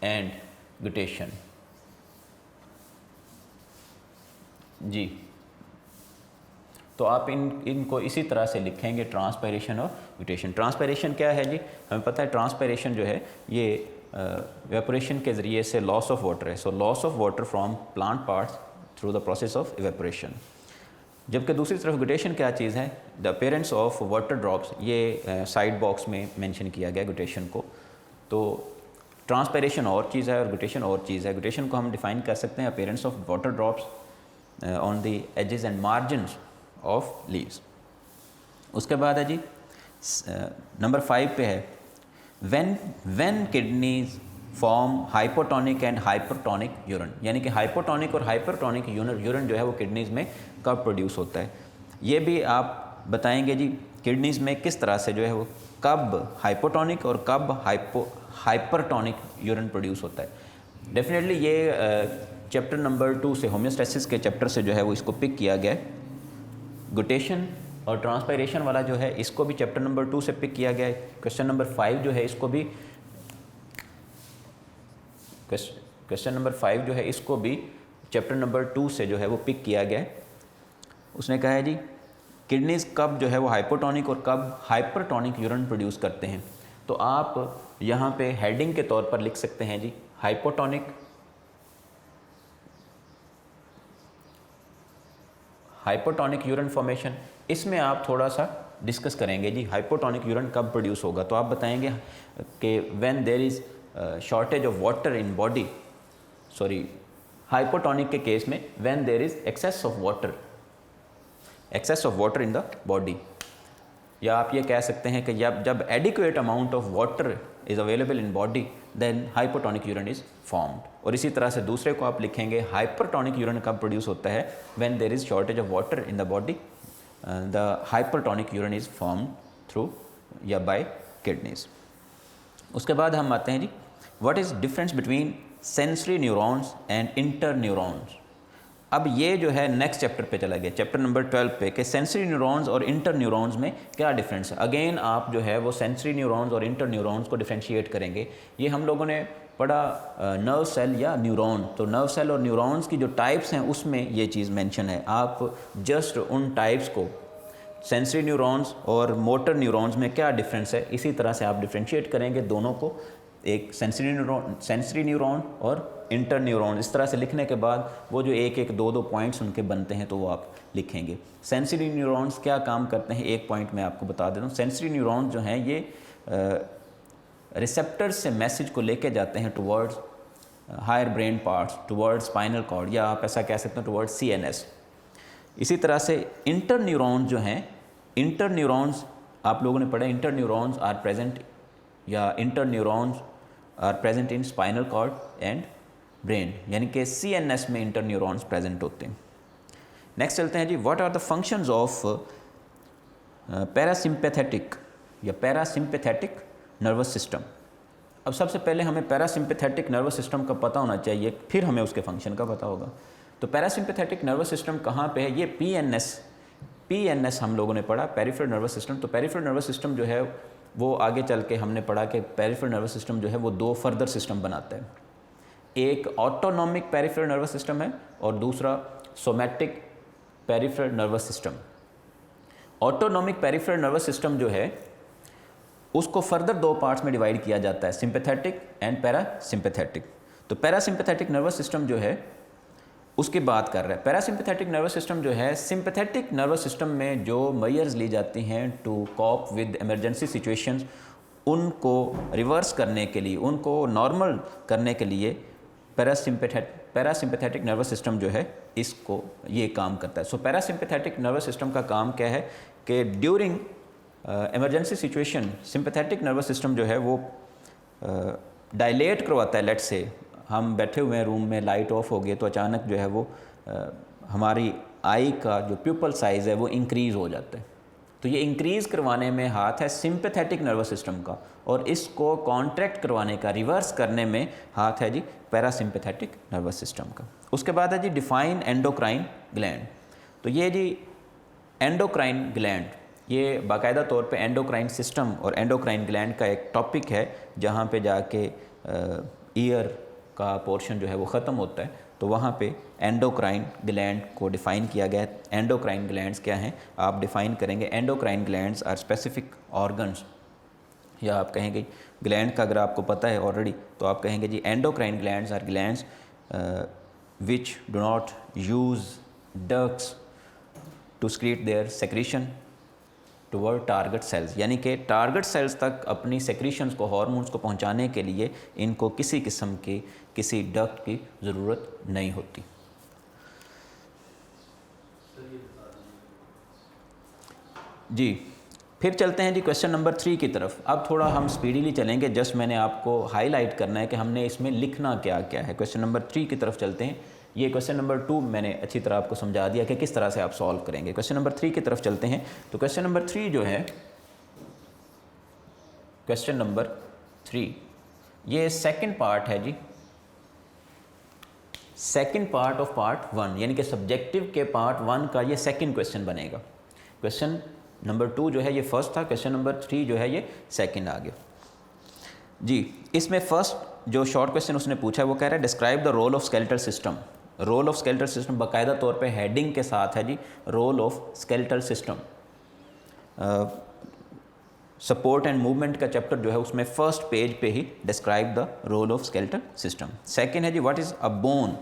and guttation. जी, तो आप इनको इसी तरह से लिखेंगे, ट्रांसपायरेशन और ग्यूटेशन। ट्रांसपायरेशन क्या है जी, हमें पता है ट्रांसपायरेशन जो है ये इवेपोरेशन के ज़रिए से लॉस ऑफ वाटर है। So loss of water from plant parts through the process of evaporation. जबकि दूसरी तरफ ग्यूटेशन क्या चीज़ है, the appearance of water drops. ये साइड बॉक्स में मेंशन किया गया ग्यूटेशन को। तो ट्रांसपायरेशन और चीज़ है और ग्यूटेशन और चीज़ है। ग्यूटेशन को हम डिफाइन कर सकते हैं appearance of water drops on the edges and margins of leaves. उसके बाद है जी नंबर 5 पे है, when kidneys form hypotonic and hypertonic urine. यानी कि हाइपोटोनिक और हाइपरटोनिक यूरिन जो है वो किडनीज में कब प्रोड्यूस होता है। ये भी आप बताएंगे जी किडनीज में किस तरह से जो है वो कब हाइपोटोनिक और कब हाइपरटोनिक यूरिन प्रोड्यूस होता है। डेफिनेटली ये चैप्टर नंबर 2 से, होम्योस्टैसिस के चैप्टर से जो है वो इसको पिक किया गया है। ग्यूटेशन और ट्रांसपायरेशन वाला जो है इसको भी चैप्टर नंबर 2 से पिक किया गया है। क्वेश्चन नंबर 5 जो है इसको भी, क्वेश्चन नंबर 5 जो है इसको भी चैप्टर नंबर 2 से जो है वो पिक किया गया है। उसने कहा है जी किडनीज कब जो है वो हाइपोटोनिक और कब हाइपरटोनिक यूरिन प्रोड्यूस करते हैं। तो आप यहाँ पे हेडिंग के तौर पर लिख सकते हैं जी हाइपोटोनिक यूरिन फॉर्मेशन। इसमें आप थोड़ा सा डिस्कस करेंगे जी हाइपोटोनिक यूरिन कब प्रोड्यूस होगा। तो आप बताएंगे कि when there is shortage of water in body, hypotonic के केस में when there is excess of water excess of water in the body, या आप ये कह सकते हैं कि जब adequate amount of water is available in body then hypotonic urine is formed. और इसी तरह से दूसरे को आप लिखेंगे हाइपरटोनिक यूरिन कब प्रोड्यूस होता है, when there is shortage of water in the body, the hypertonic urine is formed through या बाय किडनीज। उसके बाद हम आते हैं जी, what is difference between sensory neurons and interneurons. अब ये जो है नेक्स्ट चैप्टर पे चला गया, चैप्टर नंबर 12 पे, कि सेंसरी न्यूरॉन्स और इंटर न्यूरॉन्स में क्या डिफरेंस है। अगेन आप जो है वो सेंसरी न्यूरॉन्स और इंटर न्यूरॉन्स को डिफ्रेंशिएट करेंगे। ये हम लोगों ने पढ़ा नर्व सेल या न्यूरॉन, तो नर्व सेल और न्यूरॉन्स की जो टाइप्स हैं उसमें ये चीज़ मेंशन है। आप जस्ट उन टाइप्स को, सेंसरी न्यूरॉन्स और मोटर न्यूरॉन्स में क्या डिफरेंस है, इसी तरह से आप डिफ्रेंशिएट करेंगे दोनों को, एक सेंसरी न्यूरॉन और इंटर न्यूरॉन। इस तरह से लिखने के बाद वो जो एक एक दो दो पॉइंट्स उनके बनते हैं तो वो आप लिखेंगे। सेंसरी न्यूरॉन्स क्या काम करते हैं, एक पॉइंट मैं आपको बता देता हूँ। सेंसरी न्यूरॉन्स जो हैं ये रिसेप्टर्स से मैसेज को लेके जाते हैं towards higher brain parts, towards spinal cord, या आप ऐसा कह सकते हैं टुवर्ड्स CNS। इसी तरह से इंटर न्यूरॉन्स जो हैं, इंटर न्यूरॉन्स आप लोगों ने पढ़ा, इंटर न्यूरॉन्स आर प्रेजेंट या inter neurons are present in spinal cord and brain, यानी कि CNS में इंटर न्यूरॉन्स प्रेजेंट होते हैं। नेक्स्ट चलते हैं जी, what are the functions of parasympathetic या पैरासिम्पैथेटिक नर्वस सिस्टम। अब सबसे पहले हमें पैरासिम्पैथेटिक नर्वस सिस्टम का पता होना चाहिए, फिर हमें उसके फंक्शन का पता होगा। तो पैरासिम्पैथेटिक नर्वस सिस्टम कहाँ पे है, ये PNS हम लोगों ने पढ़ा, पेरिफेरल नर्वस सिस्टम। तो पेरिफेरल नर्वस सिस्टम जो है वो आगे चल के हमने पढ़ा कि पेरिफेरल नर्वस सिस्टम जो है वो दो फर्दर सिस्टम बनाता है। एक ऑटोनॉमिक पेरिफेरल नर्वस सिस्टम है और दूसरा somatic peripheral nervous system. Autonomic peripheral nervous system जो है उसको फर्दर दो पार्ट्स में डिवाइड किया जाता है, सिंपैथेटिक एंड पैरासिम्पैथेटिक। तो पैरासिम्पैथेटिक नर्वस सिस्टम जो है उसकी बात कर रहा है। पैरासिम्पैथेटिक नर्वस सिस्टम जो है, सिंपैथेटिक नर्वस सिस्टम में जो मेजर्स ली जाती हैं to cope with emergency situations, उनको रिवर्स करने के लिए, उनको नॉर्मल करने के लिए पैरासिम्पैथेटिक नर्वस सिस्टम जो है इसको ये काम करता है। सो पैरासिम्पैथेटिक नर्वस सिस्टम का काम क्या है कि during emergency situation sympathetic nervous system जो है वो डायलेट करवाता है। लेट्स से हम बैठे हुए हैं रूम में, लाइट ऑफ हो गई तो अचानक जो है वो हमारी आई का जो प्यूपल साइज़ है वो इंक्रीज़ हो जाता है। तो ये इंक्रीज़ करवाने में हाथ है सिंपैथेटिक नर्वस सिस्टम का, और इसको कॉन्ट्रैक्ट करवाने का, रिवर्स करने में हाथ है जी पैरासिम्पैथेटिक नर्वस सिस्टम का। उसके बाद है जी डिफाइन एंडोक्राइन ग्लैंड। तो ये जी एंडोक्राइन ग्लैंड, ये बाकायदा तौर पे एंडोक्राइन सिस्टम और एंडोक्राइन ग्लैंड का एक टॉपिक है, जहाँ पे जाके ईयर का पोर्शन जो है वो ख़त्म होता है, तो वहाँ पे एंडोक्राइन ग्लैंड को डिफ़ाइन किया गया है। एंडोक्राइन ग्लैंड्स क्या हैं आप डिफ़ाइन करेंगे, endocrine glands are specific organs, या आप कहेंगे ग्लैंड का अगर आपको पता है ऑलरेडी तो आप कहेंगे जी endocrine glands are glands which do not use ducts to secrete their secretion toward target cells, यानी कि टारगेट सेल्स तक अपनी सेक्रीशंस को, हार्मोन्स को पहुंचाने के लिए इनको किसी किस्म की किसी डक्ट की ज़रूरत नहीं होती। जी फिर चलते हैं जी क्वेश्चन नंबर 3 की तरफ। अब थोड़ा हम स्पीडीली चलेंगे, जस्ट मैंने आपको हाईलाइट करना है कि हमने इसमें लिखना क्या क्या है। क्वेश्चन नंबर 3 की तरफ चलते हैं। ये क्वेश्चन नंबर 2 मैंने अच्छी तरह आपको समझा दिया कि किस तरह से आप सॉल्व करेंगे। क्वेश्चन नंबर 3 की तरफ चलते हैं। तो क्वेश्चन नंबर 3 जो है, क्वेश्चन नंबर 3 ये सेकंड पार्ट है जी, सेकंड पार्ट ऑफ पार्ट 1, यानी कि सब्जेक्टिव के पार्ट 1 का ये सेकंड क्वेश्चन बनेगा। क्वेश्चन नंबर 2 जो है ये फर्स्ट था, क्वेश्चन नंबर 3 जो है ये सेकंड आ गया जी। इसमें फर्स्ट जो शॉर्ट क्वेश्चन उसने पूछा है वो कह रहा है describe the role of skeletal system. Role of skeletal system बाकायदा तौर पे हेडिंग के साथ है जी, role of skeletal system. Support and movement का चैप्टर जो है उसमें फर्स्ट पेज पे ही describe the role of skeletal system. Second है जी what is a bone,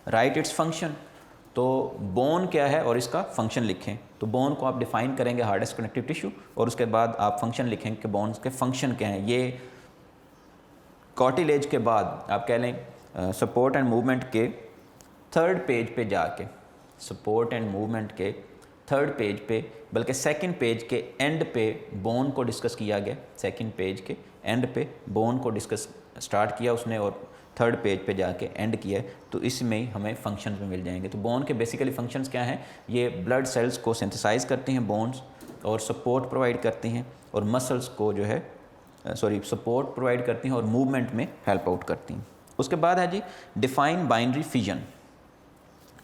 right its function. तो बोन क्या है और इसका फंक्शन लिखें। तो बोन को आप डिफाइन करेंगे हार्डेस्ट कनेक्टिव टिश्यू, और उसके बाद आप फंक्शन लिखेंगे कि बोन्स के फंक्शन क्या हैं। ये कार्टिलेज के बाद आप कह लें सपोर्ट एंड मूवमेंट के थर्ड पेज पे जाके, सपोर्ट एंड मूवमेंट के थर्ड पेज पे, बल्कि सेकंड पेज के एंड पे बोन को डिस्कस किया गया। सेकंड पेज के एंड पे बोन को डिस्कस स्टार्ट किया उसने और थर्ड पेज पे जाके एंड किया है। तो इसमें ही हमें फंक्शंस में मिल जाएंगे। तो बोन के बेसिकली फंक्शंस क्या हैं? ये ब्लड सेल्स को सिंथेसाइज करते हैं बोन्स, और सपोर्ट प्रोवाइड करती हैं, और मसल्स को जो है सपोर्ट प्रोवाइड करती हैं और मूवमेंट में हेल्प आउट करती हैं। उसके बाद है जी डिफाइन बाइनरी फिजन।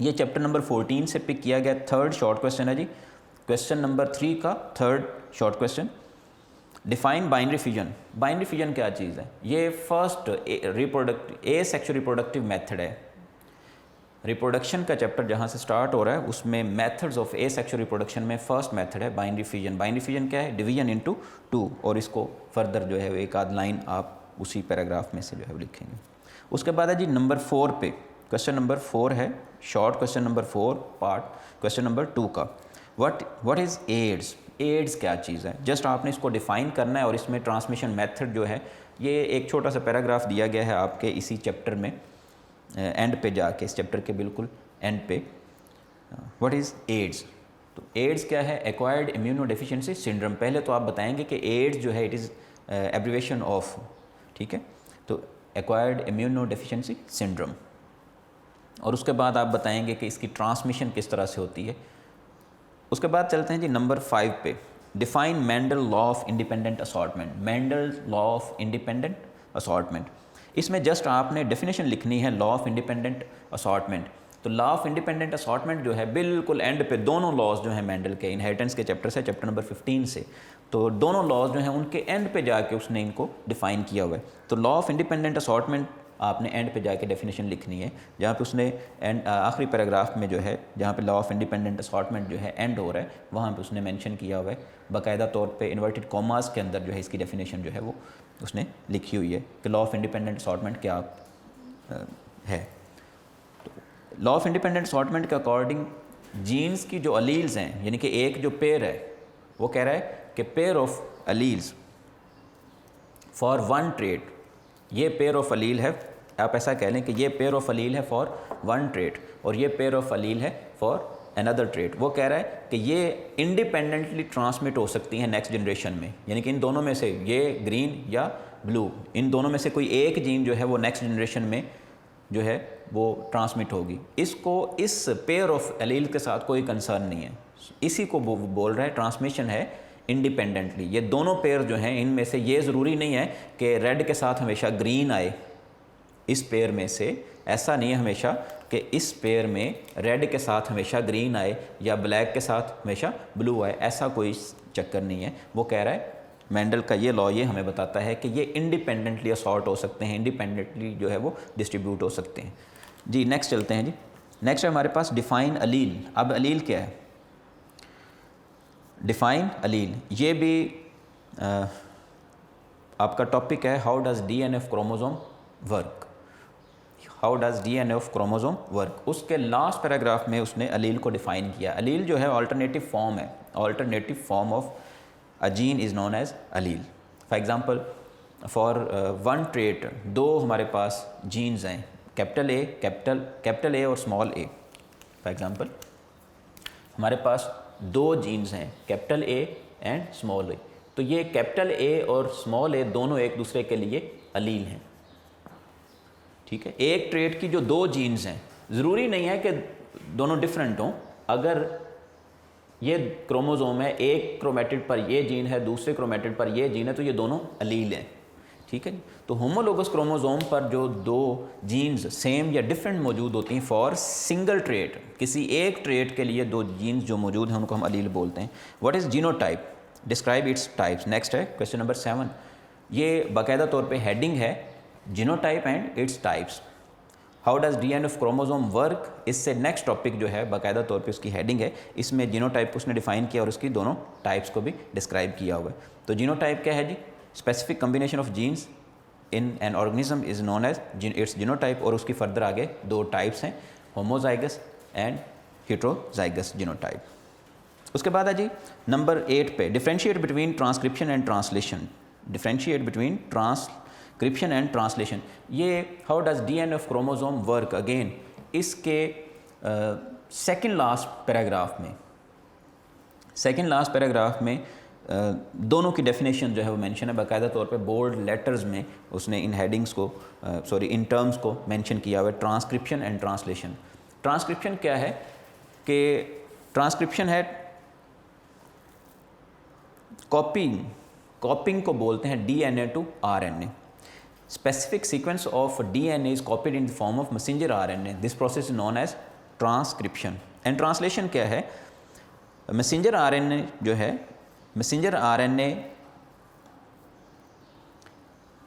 ये चैप्टर नंबर 14 से पिक किया गया थर्ड शॉर्ट क्वेश्चन है जी, क्वेश्चन नंबर 3 का third short question. Define binary fission. Binary fission क्या चीज़ है? ये first A sexual reproductive method है। रिप्रोडक्शन का चैप्टर जहाँ से स्टार्ट हो रहा है उसमें methods of A sexual reproduction में फर्स्ट मेथड है बाइनरी फिजन। बाइनरी फिजन क्या है? डिवीजन इनटू 2, और इसको फर्दर जो है एक आध लाइन आप उसी पैराग्राफ में से जो है वो लिखेंगे। उसके बाद है जी नंबर 4 पे, क्वेश्चन नंबर 4 है, short question number 4 part question number 2 का। What is ads? एड्स क्या चीज़ है? जस्ट आपने इसको डिफ़ाइन करना है, और इसमें ट्रांसमिशन मेथड जो है ये एक छोटा सा पैराग्राफ दिया गया है आपके इसी चैप्टर में एंड पे जाके, इस चैप्टर के बिल्कुल एंड पे। What is AIDS? तो एड्स क्या है? Acquired immunodeficiency syndrome. पहले तो आप बताएंगे कि एड्स जो है इट इज़ एब्रीवेशन ऑफ, ठीक है, तो एक्वायर्ड इम्यूनो डेफिशिएंसी सिंड्रोम। और उसके बाद आप बताएंगे कि इसकी ट्रांसमिशन किस तरह से होती है। उसके बाद चलते हैं जी नंबर 5 पे, define Mendel law of independent assortment. Mendel law of independent assortment, इसमें जस्ट आपने डेफिनेशन लिखनी है लॉ ऑफ इंडिपेंडेंट असॉर्टमेंट। तो लॉ ऑफ इंडिपेंडेंट असॉर्टमेंट जो है बिल्कुल एंड पे, दोनों लॉज जो हैं मेंडल के इनहेरिटेंस के चैप्टर से, चैप्टर नंबर 15 से, तो दोनों लॉज जो हैं उनके एंड पे जाके उसने इनको डिफाइन किया हुआ है। तो लॉ ऑफ इंडिपेंडेंट असॉर्टमेंट आपने एंड पे जाके डेफिनेशन लिखनी है, जहाँ पे उसने एंड आखिरी पैराग्राफ में जो है, जहाँ पे लॉ ऑफ इंडिपेंडेंट असॉर्टमेंट जो है एंड हो रहा है, वहाँ पे उसने मेंशन किया हुआ है बाकायदा तौर पे इन्वर्टेड कॉमास के अंदर जो है इसकी डेफिनेशन जो है वो उसने लिखी हुई है कि लॉ ऑफ इंडिपेंडेंट असॉर्टमेंट क्या है। तो लॉ ऑफ इंडिपेंडेंट असॉर्टमेंट के अकॉर्डिंग जीन्स की जो अलील्स हैं, यानी कि एक जो पेयर है, वो कह रहा है कि pair of alleles for one trait, ये पेयर ऑफ अलील है, आप ऐसा कह लें कि ये पेयर ऑफ अलील है फॉर वन ट्रेट, और ये पेयर ऑफ अलील है फॉर अनदर ट्रेट। वो कह रहा है कि ये इंडिपेंडेंटली ट्रांसमिट हो सकती हैं नेक्स्ट जनरेशन में, यानी कि इन दोनों में से, ये ग्रीन या ब्लू, इन दोनों में से कोई एक जीन जो है वो नेक्स्ट जनरेशन में जो है वो ट्रांसमिट होगी। इसको इस पेयर ऑफ एलील के साथ कोई कंसर्न नहीं है, इसी को बोल रहा है ट्रांसमिशन है इंडिपेंडेंटली। ये दोनों पेयर जो हैं इनमें से ये ज़रूरी नहीं है कि रेड के साथ हमेशा ग्रीन आए, इस पेयर में से ऐसा नहीं है हमेशा कि इस पेयर में रेड के साथ हमेशा ग्रीन आए या ब्लैक के साथ हमेशा ब्लू आए, ऐसा कोई चक्कर नहीं है। वो कह रहा है मेंडल का ये लॉ ये हमें बताता है कि ये इंडिपेंडेंटली असॉर्ट हो सकते हैं, इंडिपेंडेंटली जो है वो डिस्ट्रीब्यूट हो सकते हैं। जी नेक्स्ट चलते हैं जी। नेक्स्ट है हमारे पास डिफ़ाइन अलील। अब अलील क्या है? डिफ़ाइन अलील, ये भी आपका टॉपिक है how does DNA of chromosome work. How does DNA of chromosome work, उसके लास्ट पैराग्राफ में उसने अलील को डिफ़ाइन किया। अलील जो है ऑल्टरनेटिव फॉर्म है, alternative form of a gene is known as allele. For example for one trait, दो हमारे पास जीन्स हैं, कैपिटल ए और स्मॉल ए। फॉर एग्ज़ाम्पल हमारे पास दो जीन्स हैं, कैपिटल ए एंड स्मॉल ए। तो ये कैपिटल ए और स्मॉल ए दोनों एक दूसरे के लिए अलील हैं, ठीक है। एक ट्रेट की जो दो जीन्स हैं, ज़रूरी नहीं है कि दोनों डिफरेंट हों। अगर ये क्रोमोसोम है, एक क्रोमेटिड पर ये जीन है, दूसरे क्रोमेटिड पर ये जीन है, तो ये दोनों अलील हैं, ठीक है। तो होमोलोगस क्रोमोसोम पर जो दो जीन्स सेम या डिफरेंट मौजूद होती हैं फॉर सिंगल ट्रेट, किसी एक ट्रेट के लिए दो जीन्स जो मौजूद हैं उनको हम अलील बोलते हैं। What is genotype? Describe its types. Next है क्वेश्चन नंबर 7। ये बाकायदा तौर पे हेडिंग है genotype and its types. How does DNA of chromosome work, इससे नेक्स्ट टॉपिक जो है बाकायदा तौर पे उसकी हेडिंग है, इसमें जीनोटाइप को उसने डिफाइन किया और उसकी दोनों टाइप्स को भी डिस्क्राइब किया हुआ है। तो जीनोटाइप क्या है जी? Specific combination of genes in an organism is known as its genotype. और उसकी फर्दर आगे दो टाइप्स हैं, होमोजाइगस एंड हेटेरोजाइगस जीनोटाइप। उसके बाद है जी नंबर 8 पे, differentiate between transcription and translation. Differentiate between transcription and translation, ये how does DNA of chromosome work, again इसके सेकंड लास्ट पैराग्राफ में सेकंड लास्ट पैराग्राफ में दोनों की डेफिनेशन जो है वो मेंशन है, बाकायदा तौर पे बोल्ड लेटर्स में उसने इन हेडिंग्स को इन टर्म्स को मेंशन किया हुआ है, ट्रांसक्रिप्शन एंड ट्रांसलेशन। ट्रांसक्रिप्शन क्या है कि ट्रांसक्रिप्शन है कॉपिंग को बोलते हैं DNA to RNA. Specific sequence of DNA is copied in the form of messenger RNA, this process is known as transcription. And translation क्या है, मैसेंजर आरएनए जो है, messenger RNA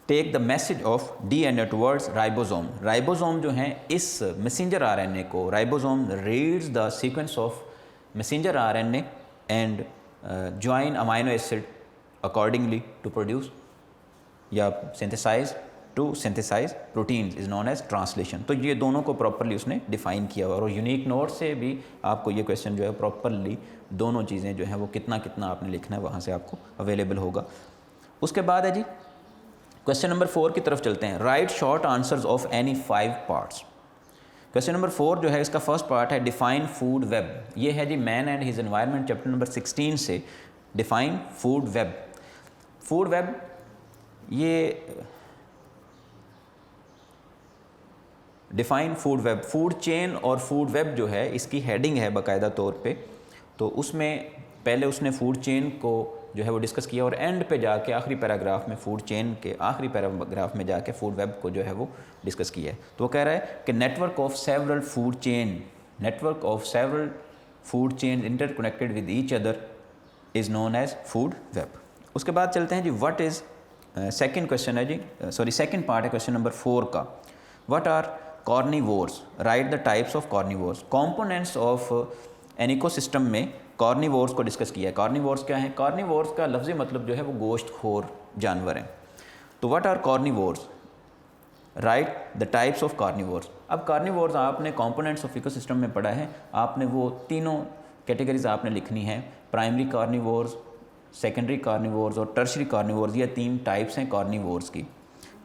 take the message of DNA towards ribosome. Ribosome जो है इस मैसेंजर आरएनए को, ribosome reads the sequence of messenger RNA and join amino acid accordingly to produce या synthesise proteins is known as translation. तो ये दोनों को प्रॉपरली उसने डिफाइन किया हुआ और यूनिक नोट से भी आपको ये क्वेश्चन जो है प्रॉपरली दोनों चीज़ें जो हैं वो कितना कितना आपने लिखना है वहाँ से आपको अवेलेबल होगा। उसके बाद है जी क्वेश्चन नंबर 4 की तरफ चलते हैं। Write short answers of any 5 parts. Question number 4 जो है इसका फर्स्ट पार्ट है डिफाइन फूड वेब। ये है जी man and his environment chapter number 16 से define food web. Food web ये define food web, food chain और फूड वेब जो है इसकी हेडिंग है बाकायदा तौर पे। तो उसमें पहले उसने फूड चेन को जो है वो डिस्कस किया और एंड पे जाके आखिरी पैराग्राफ में, फूड चेन के आखिरी पैराग्राफ में जाके फूड वेब को जो है वो डिस्कस किया है। तो वो कह रहा है कि network of several food chain interconnected with each other is known as food web. उसके बाद चलते हैं जी व्हाट इज़ सेकंड क्वेश्चन है जी, सेकंड पार्ट है क्वेश्चन नंबर 4 का। What are carnivores, write the types of carnivores. Components of an ecosystem में कार्निवोर्स को डिस्कस किया है। कार्निवोर्स क्या है, कार्निवोर्स का लफ्ज़ी मतलब जो है वो गोश्तखोर जानवर हैं। तो what are carnivores, write the types of carnivores. अब कार्निवोर्स आपने कंपोनेंट्स ऑफ इकोसिस्टम में पढ़ा है, आपने वो तीनों कैटेगरीज आपने लिखनी है, प्राइमरी कार्निवोर्स, सेकेंडरी कार्निवोर्स और टर्शरी कार्निवोर्स। ये 3 टाइप्स हैं कार्निवोर्स की।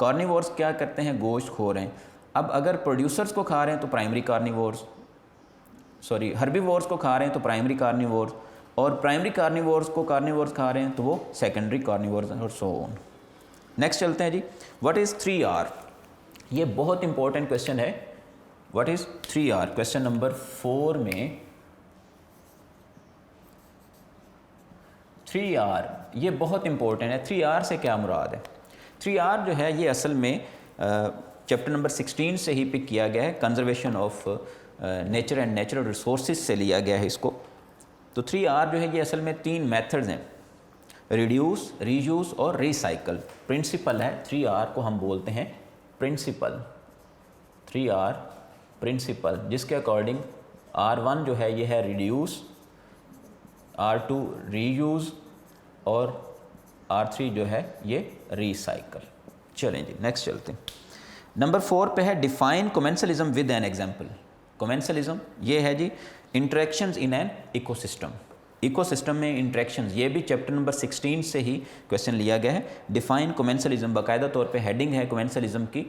कार्निवोर्स क्या करते हैं, गोश्तखोर हैं। अब अगर प्रोड्यूसर्स को खा रहे हैं तो प्राइमरी कार्निवोर्स, हर्बीवोर्स को खा रहे हैं तो प्राइमरी कार्निवोर्स, और प्राइमरी कार्निवोर्स को कार्निवोर्स खा रहे हैं तो वो सेकेंडरी कार्निवोर्स और सो ऑन। नेक्स्ट चलते हैं जी, व्हाट इज़ 3R। ये बहुत इंपॉर्टेंट क्वेश्चन है। What is 3R, question number 4 में 3R ये बहुत इंपॉर्टेंट है। 3R से क्या मुराद है? 3R जो है ये असल में चैप्टर नंबर 16 से ही पिक किया गया है, conservation of nature and natural resources से लिया गया है इसको। तो 3R जो है ये असल में 3 मेथड्स हैं, रिड्यूस, रीयूज़ और रिसाइकल। प्रिंसिपल है 3R को हम बोलते हैं प्रिंसिपल, 3R प्रिंसिपल, जिसके अकॉर्डिंग R1 जो है ये है रिड्यूस, R2 रीयूज़ और R3 जो है ये रिसाइकल। चलें जी नेक्स्ट चलते हैं। नंबर 4 पे है define commensalism with an example. Commensalism ये है जी interactions in an ecosystem. Ecosystem में इंटरेक्शंस, ये भी चैप्टर नंबर 16 से ही क्वेश्चन लिया गया है। डिफाइन कमेंसलिज्म, बाकायदा तौर पे हेडिंग है कमेंसलिज्म की।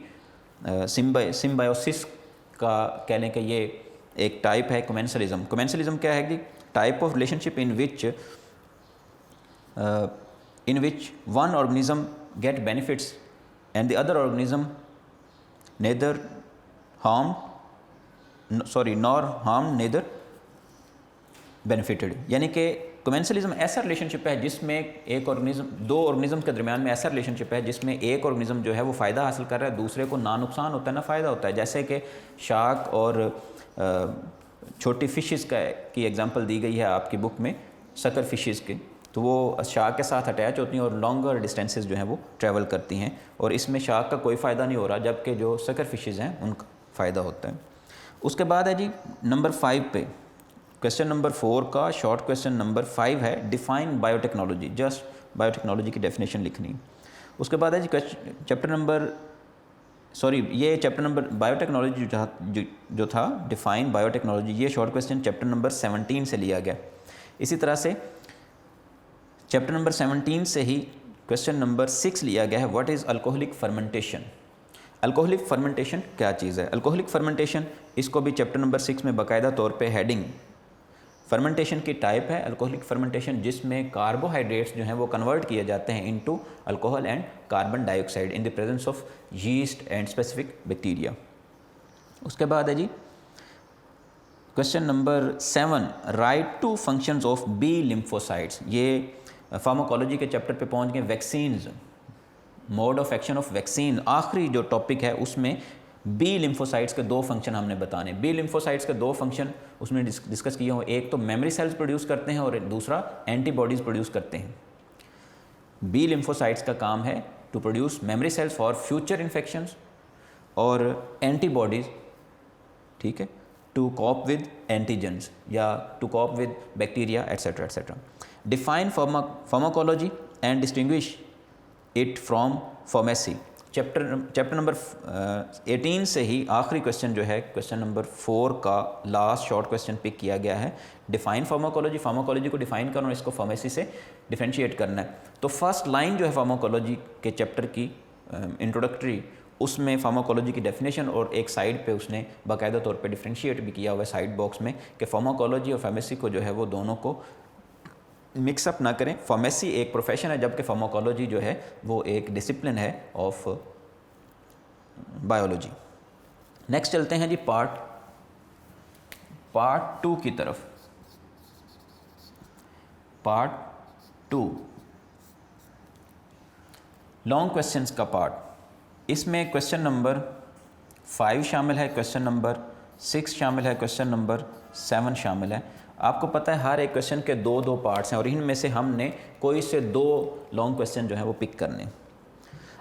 सिम्बायोसिस का कह लें कि ये एक टाइप है कमेंसलिज्म। कमेंसलिज्म क्या है कि type of relationship in which one organism get benefits and the other organism neither harm nor harm neither benefited. यानी कि कमेंसलिज्म ऐसा रिलेशनशिप है जिसमें एक ऑर्गेनिज्म, 2 ऑर्गेनिज्म के दरमियान में ऐसा रिलेशनशिप है जिसमें एक ऑर्गेनिज्म जो है वो फ़ायदा हासिल कर रहा है, दूसरे को ना नुकसान होता है ना फ़ायदा होता है। जैसे कि शार्क और छोटी फिशेस की एग्जांपल दी गई है आपकी बुक में, सकर फिशेस की। तो वो शार्क के साथ अटैच होती हैं और लॉन्गर डिस्टेंसेस जो हैं वो ट्रैवल करती हैं, और इसमें शार्क का कोई फ़ायदा नहीं हो रहा, जबकि जो सकर फिशेस हैं उनका फ़ायदा होता है। उसके बाद है जी नंबर 5 पे, क्वेश्चन नंबर 4 का शॉर्ट क्वेश्चन नंबर 5 है डिफाइन बायोटेक्नोलॉजी। जस्ट बायोटेक्नोलॉजी की डेफिनेशन लिखनी। उसके बाद है जी चैप्टर नंबर बायोटेक्नोलॉजी जो था डिफाइन बायोटेक्नोलॉजी, ये शॉर्ट क्वेश्चन चैप्टर नंबर 17 से लिया गया। इसी तरह से चैप्टर नंबर 17 से ही क्वेश्चन नंबर 6 लिया गया है, what is alcoholic fermentation. Alcoholic fermentation क्या चीज़ है? अल्कोहलिक फर्मेंटेशन, इसको भी चैप्टर नंबर 6 में बाकायदा तौर पे हेडिंग फर्मेंटेशन की टाइप है अल्कोहलिक फर्मेंटेशन, जिसमें कार्बोहाइड्रेट्स जो हैं वो कन्वर्ट किए जाते हैं into alcohol and carbon dioxide in the presence of yeast and specific bacteria. उसके बाद है जी question number 7, write two functions of B lymphocytes. ये फार्माकोलॉजी के चैप्टर पे पहुंच गए। Vaccines, mode of action of vaccine, आखिरी जो टॉपिक है उसमें बी लिम्फोसाइट्स के 2 फंक्शन हमने बताने। बी लिम्फोसाइट्स के 2 फंक्शन उसमें डिस्कस किए हुए, एक तो मेमोरी सेल्स प्रोड्यूस करते हैं और दूसरा एंटीबॉडीज़ प्रोड्यूस करते हैं। बी लिम्फोसाइट्स का काम है to produce memory cells for future infections और एंटीबॉडीज़, ठीक है, टू कॉप विद एंटीजेंस या to cope with bacteria etcetera etcetera. Define pharmacology and distinguish it from pharmacy. Chapter number 18 से ही आखिरी क्वेश्चन जो है क्वेश्चन नंबर 4 का लास्ट शॉर्ट क्वेश्चन पिक किया गया है। डिफाइन फार्माकोलॉजी, फार्माकोलॉजी को डिफाइन करना और इसको फार्मेसी से डिफरेंशिएट करना है। तो फर्स्ट लाइन जो है फार्माकोलॉजी के चैप्टर की इंट्रोडक्टरी, उसमें फार्माकोलॉजी की डेफिनेशन और एक साइड पे उसने बाकायदा तौर पे डिफरेंशिएट भी किया हुआ है साइड बॉक्स में कि फार्माकोलॉजी और फार्मेसी को जो है वो दोनों को मिक्सअप ना करें। फार्मेसी एक प्रोफेशन है जबकि फार्माकोलॉजी जो है वो एक डिसिप्लिन है ऑफ बायोलॉजी। नेक्स्ट चलते हैं जी पार्ट 2 की तरफ। पार्ट 2 लॉन्ग क्वेश्चंस का पार्ट। इसमें क्वेश्चन नंबर 5 शामिल है, क्वेश्चन नंबर 6 शामिल है, क्वेश्चन नंबर 7 शामिल है। आपको पता है हर एक क्वेश्चन के 2 पार्ट्स हैं और इनमें से हमने कोई से 2 लॉन्ग क्वेश्चन जो है वो पिक करने।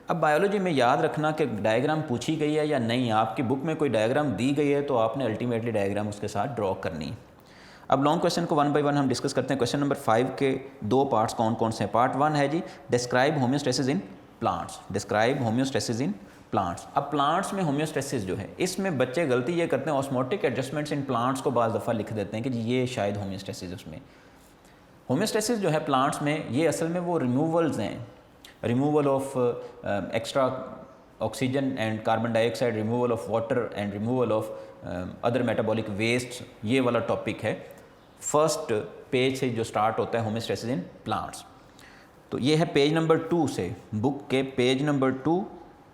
अब बायोलॉजी में याद रखना कि डायग्राम पूछी गई है या नहीं, आपकी बुक में कोई डायग्राम दी गई है तो आपने अल्टीमेटली डायग्राम उसके साथ ड्रॉ करनी है। अब लॉन्ग क्वेश्चन को 1 बाय 1 हम डिस्कस करते हैं। क्वेश्चन नंबर 5 के 2 पार्ट्स कौन कौन से हैं। पार्ट 1 है जी describe homeostasis in plants. Describe homeostasis in plants. अब प्लांट्स में होम्योस्टेसिस जो है, इसमें बच्चे गलती ये करते हैं ऑस्मोटिक एडजस्टमेंट्स इन प्लांट्स को बाज़ दफ़ा लिख देते हैं कि जी ये शायद होम्योस्टेसिस। उसमें होम्योस्टेसिस जो है प्लांट्स में, ये असल में वो रिमूवल्स हैं, removal of extra oxygen and carbon dioxide, removal of water and removal of other metabolic waste, ये वाला टॉपिक है। फर्स्ट पेज से जो स्टार्ट होता है होम्योस्टेसिस इन प्लांट्स। तो ये है पेज नंबर 2 से, बुक के पेज नंबर 2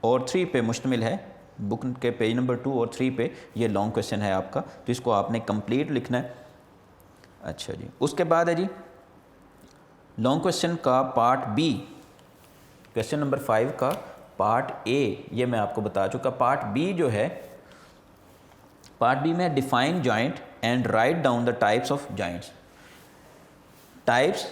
और 3 पे मुश्तमिल है। बुक के पेज नंबर 2 और 3 पे ये लॉन्ग क्वेश्चन है आपका, तो इसको आपने कंप्लीट लिखना है। अच्छा जी, उसके बाद है जी लॉन्ग क्वेश्चन का पार्ट बी, क्वेश्चन नंबर 5 का पार्ट ए, ये मैं आपको बता चुका। पार्ट बी जो है, पार्ट बी में define joint and right down the types of joints. Types,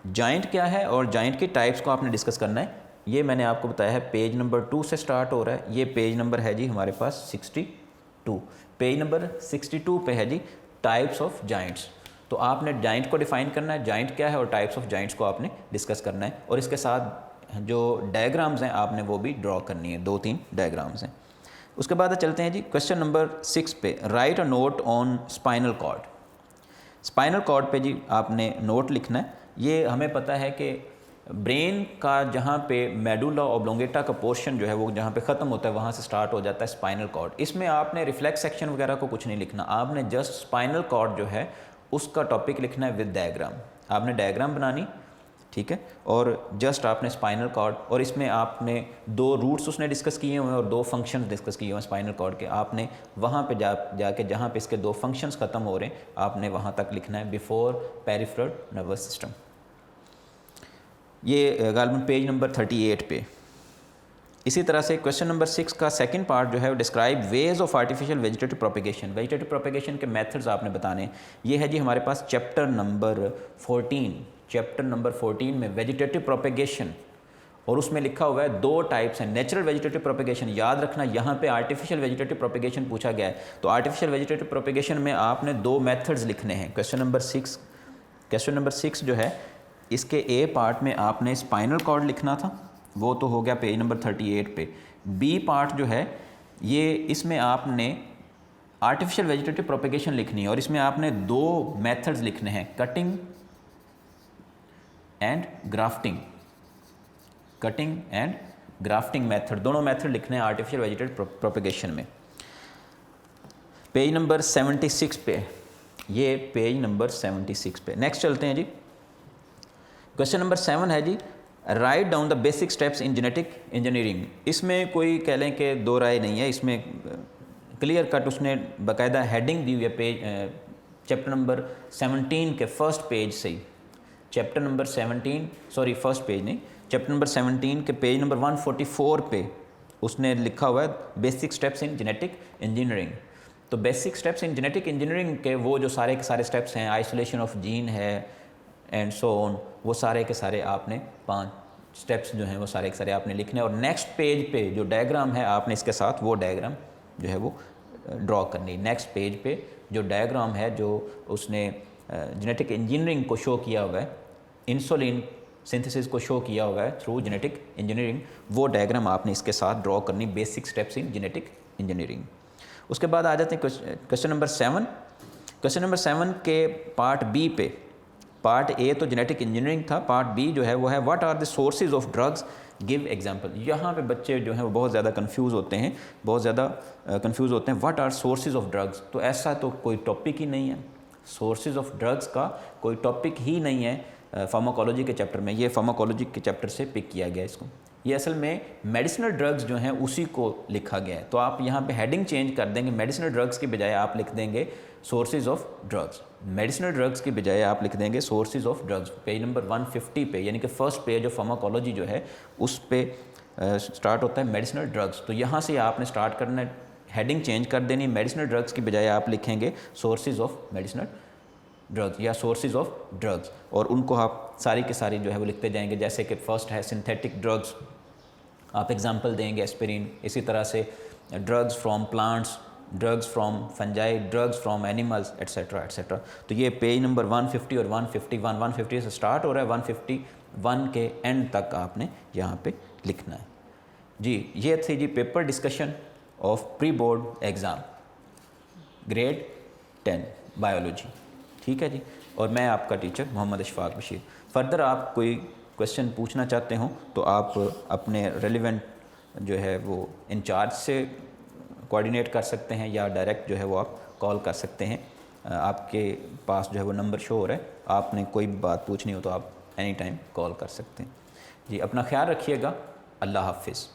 joint क्या है और जॉइंट की टाइप्स को आपने डिस्कस करना है। ये मैंने आपको बताया है पेज नंबर 2 से स्टार्ट हो रहा है। ये पेज नंबर है जी हमारे पास 62। पेज नंबर 62 पे है जी टाइप्स ऑफ जॉइंट्स। तो आपने जॉइंट को डिफाइन करना है, जॉइंट क्या है, और टाइप्स ऑफ जॉइंट्स को आपने डिस्कस करना है, और इसके साथ जो डायग्राम्स हैं आपने वो भी ड्रॉ करनी है। 2-3 डायग्राम्स हैं। उसके बाद चलते हैं जी क्वेश्चन नंबर 6 पे, write a note on spinal cord. Spinal cord पे जी आपने नोट लिखना है। ये हमें पता है कि ब्रेन का जहाँ पे मेडुला ऑब्लोंगेटा का पोर्शन जो है वो जहाँ पे ख़त्म होता है वहाँ से स्टार्ट हो जाता है स्पाइनल कॉर्ड। इसमें आपने रिफ्लेक्स सेक्शन वगैरह को कुछ नहीं लिखना, आपने जस्ट स्पाइनल कॉर्ड जो है उसका टॉपिक लिखना है विद डायग्राम। आपने डायग्राम बनानी, ठीक है, और जस्ट आपने स्पाइनल कॉर्ड, और इसमें आपने 2 रूट्स उसने डिस्कस किए हुए हैं और 2 फंक्शंस डिस्कस किए हुए हैं स्पाइनल कॉर्ड के। आपने वहाँ पे जाके जहाँ पे इसके 2 फंक्शंस ख़त्म हो रहे हैं आपने वहाँ तक लिखना है बिफोर पेरिफेरल नर्वस सिस्टम। ये गालिबन पेज नंबर 38 पे। इसी तरह से क्वेश्चन नंबर 6 का सेकंड पार्ट जो है वो describe ways of artificial vegetative propagation. Vegetative propagation के मेथड्स आपने बताने। ये है जी हमारे पास चैप्टर नंबर 14। चैप्टर नंबर 14 में वेजिटेटिव प्रोपेगेशन, और उसमें लिखा हुआ है 2 टाइप्स हैं। नेचुरल वेजिटेटिव प्रोपेगेशन, याद रखना यहाँ पे आर्टिफिशियल वेजिटेटिव प्रोपेगेशन पूछा गया है, तो आर्टिफिशियल वेजिटेटिव प्रोपेगेशन में आपने 2 मेथड्स लिखने हैं। क्वेश्चन नंबर 6 जो है इसके ए पार्ट में आपने स्पाइनल कॉर्ड लिखना था, वो तो हो गया पेज नंबर 38 पे। बी पार्ट जो है ये, इसमें आपने आर्टिफिशियल वेजिटेटिव प्रोपेगेशन लिखनी है और इसमें आपने 2 मेथड्स लिखने हैं, cutting and grafting. Cutting and grafting method, दोनों मेथड लिखने हैं आर्टिफिशियल वेजिटेटिव प्रोपेगेशन में। पेज नंबर 76 पे ये पेज नंबर 76 पे। नेक्स्ट चलते हैं जी। क्वेश्चन नंबर 7 है जी, write down the basic steps in genetic engineering. इसमें कोई कह लें कि दो राय नहीं है, इसमें क्लियर कट उसने बाकायदा हेडिंग दी हुई है पेज चैप्टर नंबर 17 के फर्स्ट पेज से ही। Chapter number 17 sorry first page नहीं, चैप्टर नंबर 17 के पेज नंबर 144 पे उसने लिखा हुआ है basic steps in genetic engineering. तो basic steps in genetic engineering के वो जो सारे के सारे स्टेप्स हैं, आइसोलेशन ऑफ जीन है एंड सो ऑन, वो सारे के सारे आपने 5 स्टेप्स जो हैं वो सारे के सारे आपने लिखने हैं। और नेक्स्ट पेज पे जो डायग्राम है आपने इसके साथ वो डायग्राम जो है वो ड्रॉ करनी। नेक्स्ट पेज पे जो डायग्राम है जो उसने जेनेटिक इंजीनियरिंग को शो किया हुआ है, इंसुलिन सिंथेसिस को शो किया हुआ है थ्रू जेनेटिक इंजीनियरिंग, वो डायग्राम आपने इसके साथ ड्रॉ करनी, basic steps in genetic engineering. उसके बाद आ जाते हैं क्वेश्चन नंबर 7। क्वेश्चन नंबर 7 के पार्ट बी पे, पार्ट ए तो जेनेटिक इंजीनियरिंग था, पार्ट बी जो है वो है what are the sources of drugs, give example. यहाँ पे बच्चे जो हैं वो बहुत ज़्यादा कंफ्यूज होते हैं, बहुत ज़्यादा कंफ्यूज होते हैं। What are sources of drugs, तो ऐसा तो कोई टॉपिक ही नहीं है, सोर्सेज ऑफ ड्रग्स का कोई टॉपिक ही नहीं है फार्माकोलॉजी के चैप्टर में। ये फार्माकोलॉजी के चैप्टर से पिक किया गया इसको। ये असल में मेडिसिनल ड्रग्स जो हैं उसी को लिखा गया है। तो आप यहाँ पे हेडिंग चेंज कर देंगे, मेडिसिनल ड्रग्स की बजाय आप लिख देंगे sources of drugs. Medicinal drugs की बजाय आप लिख देंगे sources of drugs. Page number 150 पे, यानी कि फर्स्ट पेज ऑफ फार्माकोलॉजी जो है उस पे स्टार्ट होता है मेडिसिनल ड्रग्स। तो यहाँ से आपने स्टार्ट करना है, हेडिंग चेंज कर देनी, मेडिसिनल ड्रग्स की बजाय आप लिखेंगे सोर्सेज ऑफ मेडिसिनल ड्रग्स या सोर्सेज ऑफ ड्रग्स, और उनको आप सारी के सारी जो है वो लिखते जाएंगे। जैसे कि फर्स्ट है सिंथेटिक ड्रग्स, आप एग्जांपल देंगे एस्पिरिन। इसी तरह से drugs from plants, drugs from fungi, drugs from animals, etcetera etcetera. तो ये पेज नंबर 150 और 151, 150 से स्टार्ट हो रहा है, 151 के एंड तक आपने यहाँ पे लिखना है जी। ये थी जी paper discussion of pre board exam grade 10 biology, ठीक है जी। और मैं आपका टीचर मोहम्मद अशफाक बशीर। फर्दर आप कोई क्वेश्चन पूछना चाहते हो तो आप अपने रेलिवेंट जो है वो इंचार्ज से कोऑर्डिनेट कर सकते हैं, या डायरेक्ट जो है वो आप कॉल कर सकते हैं। आपके पास जो है वो नंबर शो हो रहा है, आपने कोई भी बात पूछनी हो तो आप एनी टाइम कॉल कर सकते हैं जी। अपना ख्याल रखिएगा, अल्लाह हाफिज़।